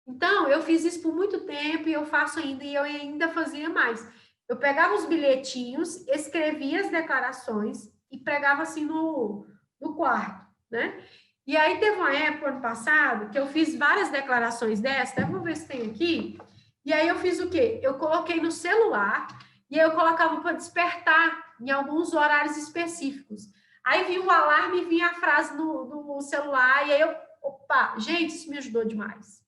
Então, eu fiz isso por muito tempo e eu faço ainda, e eu ainda fazia mais. Eu pegava os bilhetinhos, escrevia as declarações e pregava assim no quarto, né? E aí teve uma época, ano passado, que eu fiz várias declarações dessas, até vou ver se tem aqui. E aí eu fiz o quê? Eu coloquei no celular e aí eu colocava para despertar em alguns horários específicos. Aí vinha o alarme e vinha a frase no celular, e aí eu, opa, gente, isso me ajudou demais.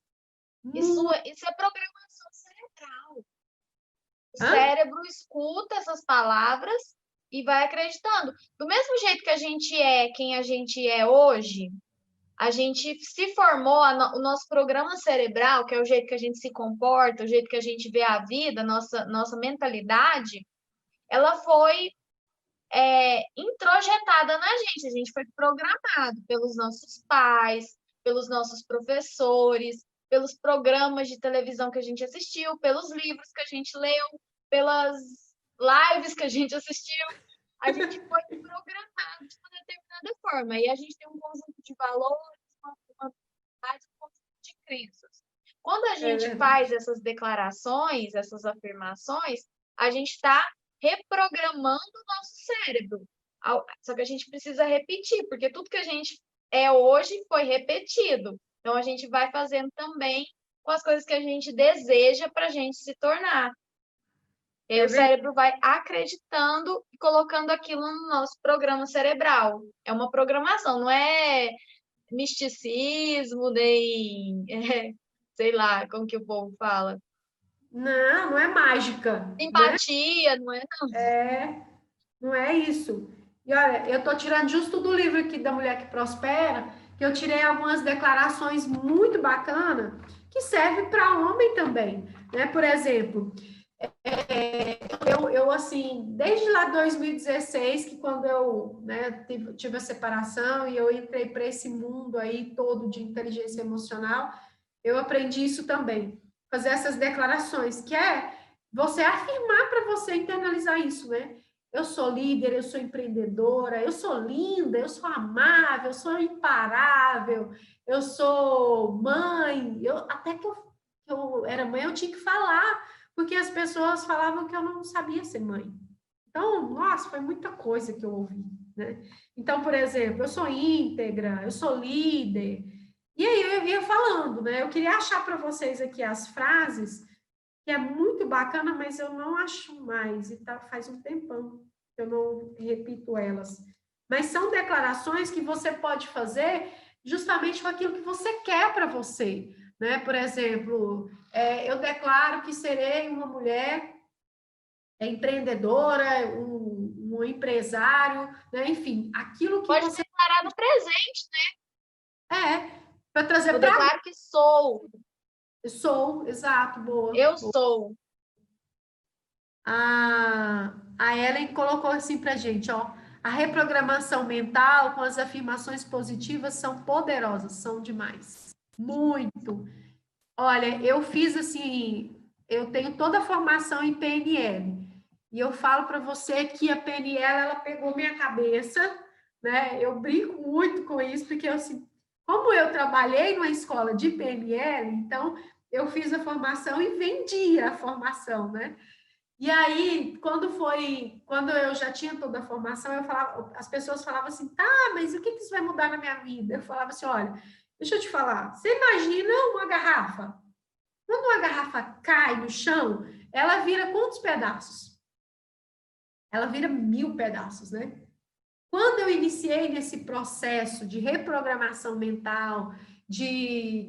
Isso é programação cerebral. O Hã? cérebro escuta essas palavras e vai acreditando. Do mesmo jeito que a gente é quem a gente é hoje, a gente se formou, o nosso programa cerebral, que é o jeito que a gente se comporta, o jeito que a gente vê a vida, nossa mentalidade, ela foi introjetada na gente. A gente foi programado pelos nossos pais, pelos nossos professores, pelos programas de televisão que a gente assistiu, pelos livros que a gente leu, pelas lives que a gente assistiu. A gente foi programado de uma determinada forma. E a gente tem um conjunto de valores, uma um conjunto de crenças. Quando a É gente faz verdade. essas declarações, essas afirmações, a gente está reprogramando o nosso cérebro. Só que a gente precisa repetir, porque tudo que a gente é hoje foi repetido. Então, a gente vai fazendo também com as coisas que a gente deseja para a gente se tornar. E aí É o verdade. cérebro vai acreditando e colocando aquilo no nosso programa cerebral. É uma programação, não é misticismo, nem, sei lá, como que o povo fala. Não, não é mágica, né? Simpatia, não é? Não é isso. E olha, eu estou tirando justo do livro aqui da Mulher que Prospera, que eu tirei algumas declarações muito bacanas que servem para homem também, né? Por exemplo, eu assim, desde lá de 2016, que quando eu, né, tive a separação e eu entrei para esse mundo aí todo de inteligência emocional, eu aprendi isso também, fazer essas declarações, que é você afirmar para você internalizar isso, né? Eu sou líder, eu sou empreendedora, eu sou linda, eu sou amável, eu sou imparável, eu sou mãe. Até que eu era mãe, eu tinha que falar, porque as pessoas falavam que eu não sabia ser mãe. Então, nossa, foi muita coisa que eu ouvi, né? Então, por exemplo, eu sou íntegra, eu sou líder. E aí eu ia falando, né? Eu queria achar para vocês aqui as frases, que é muito bacana, mas eu não acho mais, e tá, faz um tempão que eu não repito elas. Mas são declarações que você pode fazer justamente com aquilo que você quer para você, né? Por exemplo, eu declaro que serei uma mulher empreendedora, um empresário, né? Enfim, aquilo que Pode você declarar no presente. para trazer Eu para declaro que sou. sou, exato, boa. Eu sou. A Ellen colocou assim pra gente, ó. A reprogramação mental com as afirmações positivas são poderosas, são demais. Muito. Olha, eu fiz assim, eu tenho toda a formação em PNL. E eu falo para você que a PNL, ela pegou minha cabeça, né? Eu brinco muito com isso, porque eu, assim, como eu trabalhei numa escola de PNL, então eu fiz a formação e vendia a formação, né? E aí, quando eu já tinha toda a formação, eu falava, as pessoas falavam assim, tá, mas o que isso vai mudar na minha vida? Eu falava assim, olha, deixa eu te falar, você imagina uma garrafa? Quando uma garrafa cai no chão, ela vira quantos pedaços? Ela vira 1000 pedaços, né? Quando eu iniciei nesse processo de reprogramação mental, de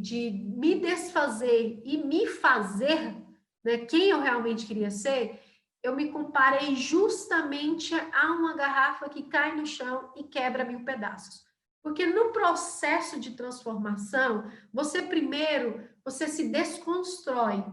me desfazer e me fazer, né, quem eu realmente queria ser, eu me comparei justamente a uma garrafa que cai no chão e quebra 1000 pedaços. Porque no processo de transformação, você primeiro, você se desconstrói.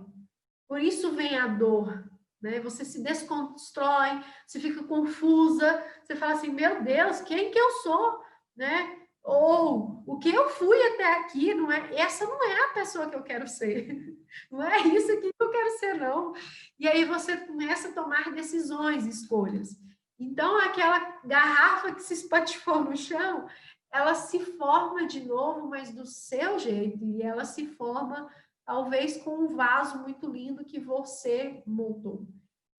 Por isso vem a dor, né? Você se desconstrói, você fica confusa, você fala assim, meu Deus, quem que eu sou, né? Ou o que eu fui até aqui, não é? Essa não é a pessoa que eu quero ser. Não é isso aqui que eu quero ser, não. E aí você começa a tomar decisões, escolhas. Então, aquela garrafa que se espatifou no chão, ela se forma de novo, mas do seu jeito, e ela se forma talvez com um vaso muito lindo que você montou.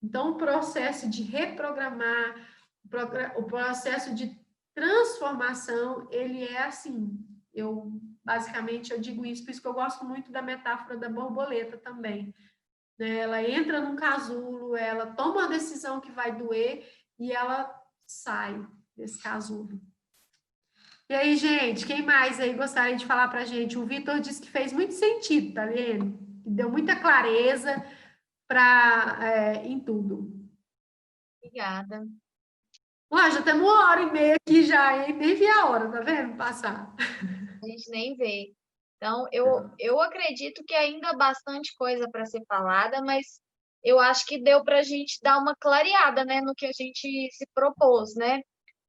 Então, o processo de reprogramar, o processo de transformação, ele é assim, basicamente eu digo isso, por isso que eu gosto muito da metáfora da borboleta também, né? Ela entra num casulo, ela toma uma decisão que vai doer e ela sai desse casulo. E aí, gente, quem mais aí gostaria de falar para a gente? O Vitor disse que fez muito sentido, tá vendo? Que deu muita clareza em tudo. Obrigada. Ó, já temos 1h30 aqui já, hein? Nem vi a hora, tá vendo? Passar. A gente nem vê. Então, eu acredito que ainda há bastante coisa para ser falada, mas eu acho que deu para a gente dar uma clareada, né, no que a gente se propôs, né?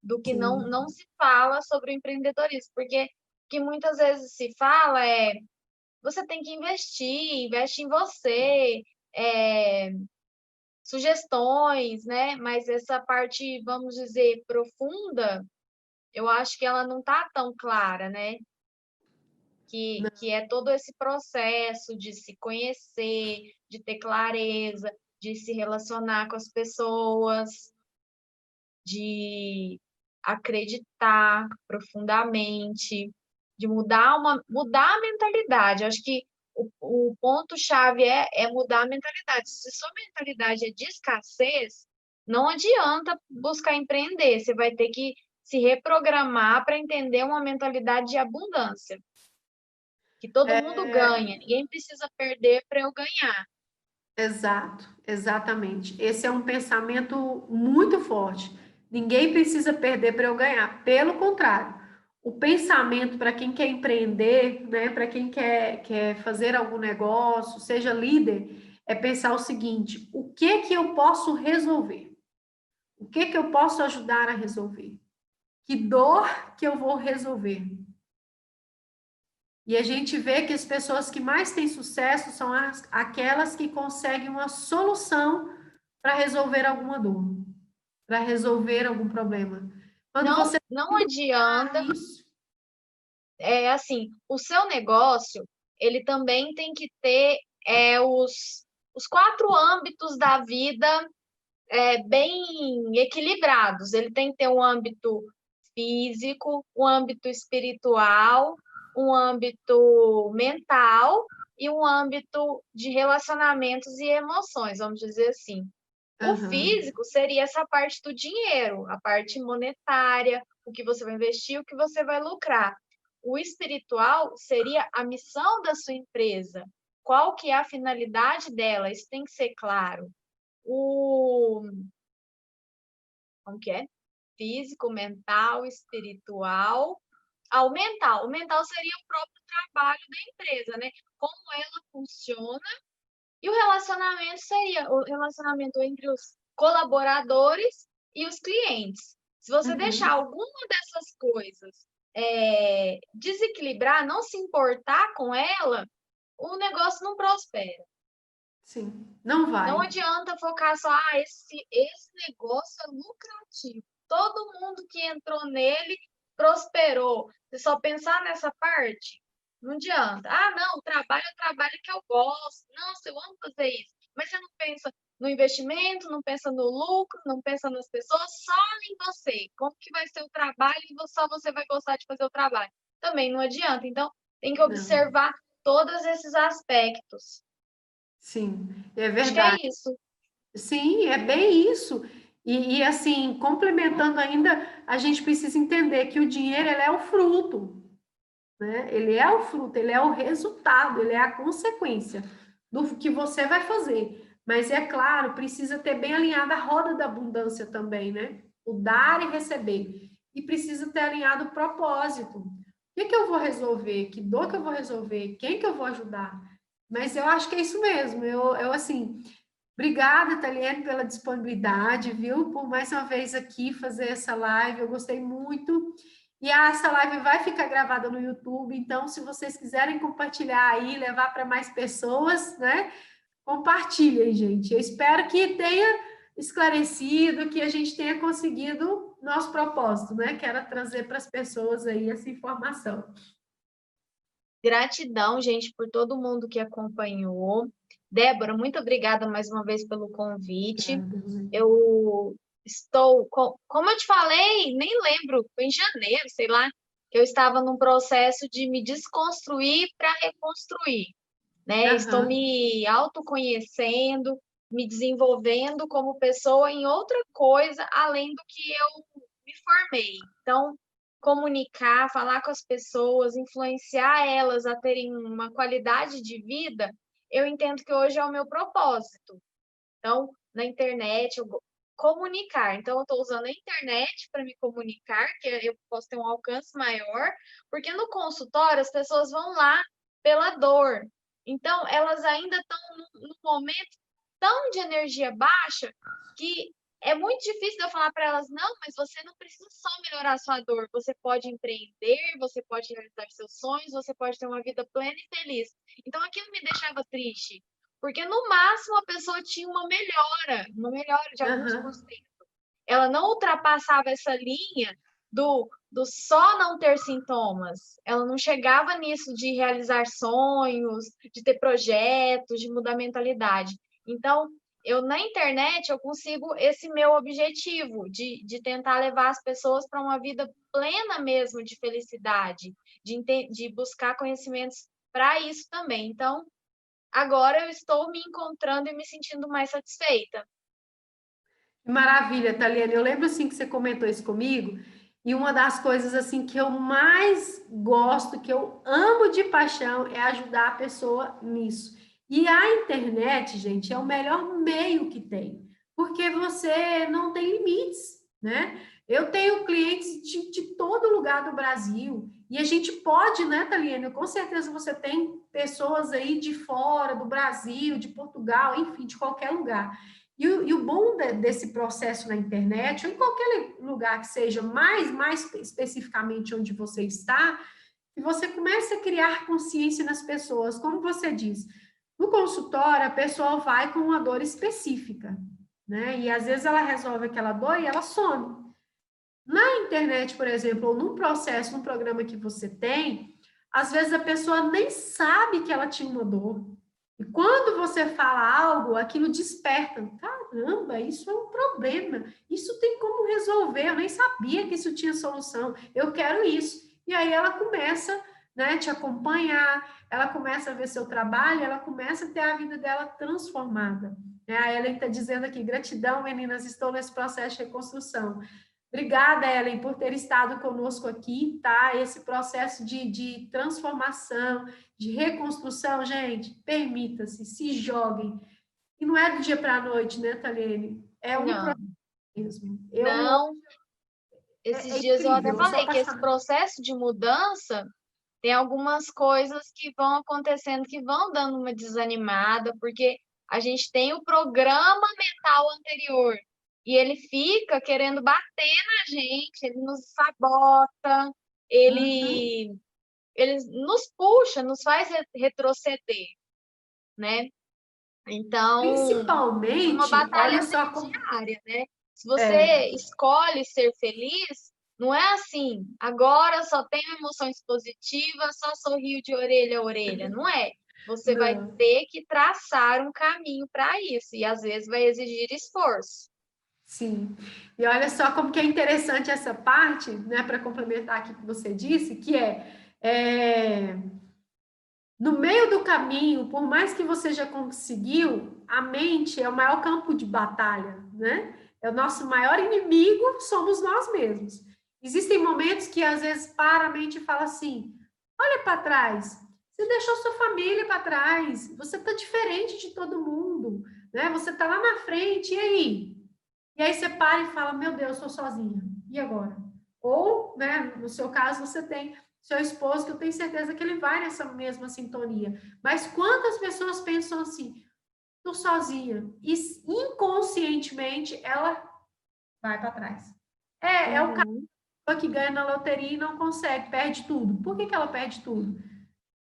Do que não Sim. se fala sobre o empreendedorismo, porque o que muitas vezes se fala é você tem que investir, investe em você, é, sugestões, né? Mas essa parte, vamos dizer, profunda, eu acho que ela não está tão clara, né? Que é todo esse processo de se conhecer, de ter clareza, de se relacionar com as pessoas, de acreditar profundamente, de mudar a mentalidade. Eu acho que o ponto-chave é mudar a mentalidade. Se sua mentalidade é de escassez, não adianta buscar empreender, você vai ter que se reprogramar para entender uma mentalidade de abundância, que todo mundo ganha, ninguém precisa perder para eu ganhar. Exato, exatamente. Esse é um pensamento muito forte. Ninguém precisa perder para eu ganhar. Pelo contrário, o pensamento para quem quer empreender, né, para quem quer fazer algum negócio, seja líder, é pensar o seguinte: o que eu posso resolver? O que eu posso ajudar a resolver? Que dor que eu vou resolver? E a gente vê que as pessoas que mais têm sucesso são aquelas que conseguem uma solução para resolver alguma dor, para resolver algum problema. Quando você Não adianta, isso, assim, o seu negócio, ele também tem que ter os 4 âmbitos da vida bem equilibrados. Ele tem que ter um âmbito físico, um âmbito espiritual, um âmbito mental e um âmbito de relacionamentos e emoções, vamos dizer assim. O aham, físico seria essa parte do dinheiro, a parte monetária, o que você vai investir, o que você vai lucrar. O espiritual seria a missão da sua empresa. Qual que é a finalidade dela? Isso tem que ser claro. O Como que é? Físico, mental, espiritual. O mental seria o próprio trabalho da empresa, né? Como ela funciona. E o relacionamento seria o relacionamento entre os colaboradores e os clientes. Se você deixar alguma dessas coisas desequilibrar, não se importar com ela, o negócio não prospera. Sim, não vai. Não adianta focar só, esse negócio é lucrativo. Todo mundo que entrou nele prosperou. Você só pensar nessa parte, não adianta. Não, o trabalho é o trabalho que eu gosto. Nossa, eu amo fazer isso. Mas você não pensa no investimento, não pensa no lucro, não pensa nas pessoas, só em você. Como que vai ser o trabalho e só você vai gostar de fazer o trabalho. Também não adianta. Então, tem que observar todos esses aspectos. Sim, é Acho que verdade. é isso. Sim, é bem isso. E assim, complementando ainda, a gente precisa entender que o dinheiro ele é o fruto, né? Ele é o fruto, ele é o resultado, ele é a consequência do que você vai fazer. Mas é claro, precisa ter bem alinhada a roda da abundância também, né? O dar e receber. E precisa ter alinhado o propósito. O que que eu vou resolver? Que dor que eu vou resolver? Quem que eu vou ajudar? Mas eu acho que é isso mesmo. Eu assim, obrigada, Taliane, pela disponibilidade, viu? Por mais uma vez aqui fazer essa live, eu gostei muito. E essa live vai ficar gravada no YouTube, então, se vocês quiserem compartilhar aí, levar para mais pessoas, né? Compartilhem, gente. Eu espero que tenha esclarecido, que a gente tenha conseguido nosso propósito, né? Que era trazer para as pessoas aí essa informação. Gratidão, gente, por todo mundo que acompanhou. Débora, muito obrigada mais uma vez pelo convite. Eu estou, como eu te falei, nem lembro, foi em janeiro, sei lá, que eu estava num processo de me desconstruir para reconstruir, né? Estou me autoconhecendo, me desenvolvendo como pessoa em outra coisa além do que eu me formei. Então, comunicar, falar com as pessoas, influenciar elas a terem uma qualidade de vida, eu entendo que hoje é o meu propósito. Então, na internet, comunicar. Então, eu estou usando a internet para me comunicar, que eu posso ter um alcance maior, porque no consultório as pessoas vão lá pela dor. Então, elas ainda estão num momento tão de energia baixa que é muito difícil de eu falar para elas, não, mas você não precisa só melhorar a sua dor, você pode empreender, você pode realizar seus sonhos, você pode ter uma vida plena e feliz. Então, aquilo me deixava triste, porque no máximo a pessoa tinha uma melhora de alguns por cento. Ela não ultrapassava essa linha do só não ter sintomas. Ela não chegava nisso de realizar sonhos, de ter projetos, de mudar a mentalidade. Então, eu na internet eu consigo esse meu objetivo de tentar levar as pessoas para uma vida plena mesmo de felicidade, de buscar conhecimentos para isso também. Então, agora eu estou me encontrando e me sentindo mais satisfeita. Maravilha, Taliane. Eu lembro assim que você comentou isso comigo, e uma das coisas assim que eu mais gosto, que eu amo de paixão, é ajudar a pessoa nisso. E a internet, gente, é o melhor meio que tem, porque você não tem limites, né? Eu tenho clientes de todo lugar do Brasil, e a gente pode, né, Taliane? Com certeza você tem pessoas aí de fora do Brasil, de Portugal, enfim, de qualquer lugar. E o bom desse processo na internet, ou em qualquer lugar que seja, mais especificamente onde você está, que você comece a criar consciência nas pessoas. Como você diz, no consultório, a pessoa vai com uma dor específica, né? E às vezes ela resolve aquela dor e ela some. Na internet, por exemplo, ou num processo, num programa que você tem, às vezes a pessoa nem sabe que ela tinha uma dor. E quando você fala algo, aquilo desperta. Caramba, isso é um problema. Isso tem como resolver. Eu nem sabia que isso tinha solução. Eu quero isso. E aí ela começa, né, te acompanhar, ela começa a ver seu trabalho, ela começa a ter a vida dela transformada. A Ellen está dizendo aqui, gratidão, meninas, estou nesse processo de reconstrução. Obrigada, Ellen, por ter estado conosco aqui, tá? Esse processo de transformação, de reconstrução, gente, permita-se, se joguem. E não é do dia para a noite, né, Taliene? É um Não, processo mesmo. não. Esses dias eu até Incrível, eu sou falei que esse apaixonada. processo de mudança tem algumas coisas que vão acontecendo que vão dando uma desanimada, porque a gente tem o programa mental anterior. E ele fica querendo bater na gente, ele nos sabota, ele, ele nos puxa, nos faz retroceder, né? Então, é uma Principalmente, olha batalha só como. diária, né? Se você É, escolhe ser feliz, não é assim, agora só tenho emoções positivas, só sorrio de orelha a orelha. Não é. Você vai não. ter que traçar um caminho para isso, e às vezes vai exigir esforço. Sim. E olha só como que é interessante essa parte, né, para complementar aqui o que você disse, que é no meio do caminho, por mais que você já conseguiu, a mente é o maior campo de batalha, né? É o nosso maior inimigo, somos nós mesmos. Existem momentos que às vezes para a mente e fala assim: olha para trás, você deixou sua família para trás, você está diferente de todo mundo, né? Você está lá na frente, e aí? E aí você para e fala: meu Deus, sou sozinha, e agora? Ou, né, no seu caso, você tem seu esposo, que eu tenho certeza que ele vai nessa mesma sintonia. Mas quantas pessoas pensam assim, tô sozinha, e inconscientemente ela vai para trás. É o Uhum. cara que ganha na loteria e não consegue, perde tudo. Por que que ela perde tudo?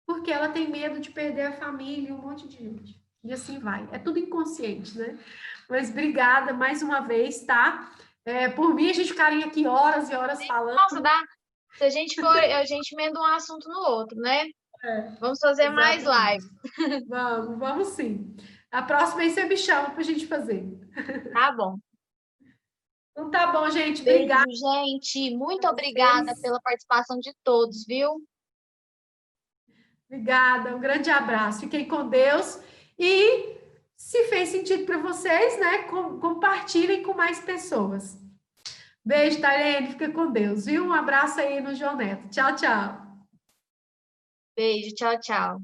Porque ela tem medo de perder a família e um monte de gente. E assim vai. É tudo inconsciente, né? Mas obrigada mais uma vez, tá? Por mim, a gente ficaria aqui horas e horas falando. Nossa, dá. Se a gente for, a gente emenda um assunto no outro, né? Vamos fazer mais live. Exatamente. Vamos sim. A próxima aí você me chama para a gente fazer. Tá bom. Então tá bom, gente. Obrigada Beijo, gente. Muito a obrigada vocês. pela participação de todos, viu? Obrigada. Um grande abraço. Fiquem com Deus. E se fez sentido para vocês, né? Compartilhem com mais pessoas. Beijo, Tarene. Fica com Deus, viu? Um abraço aí no João Neto. Tchau, tchau. Beijo, tchau, tchau.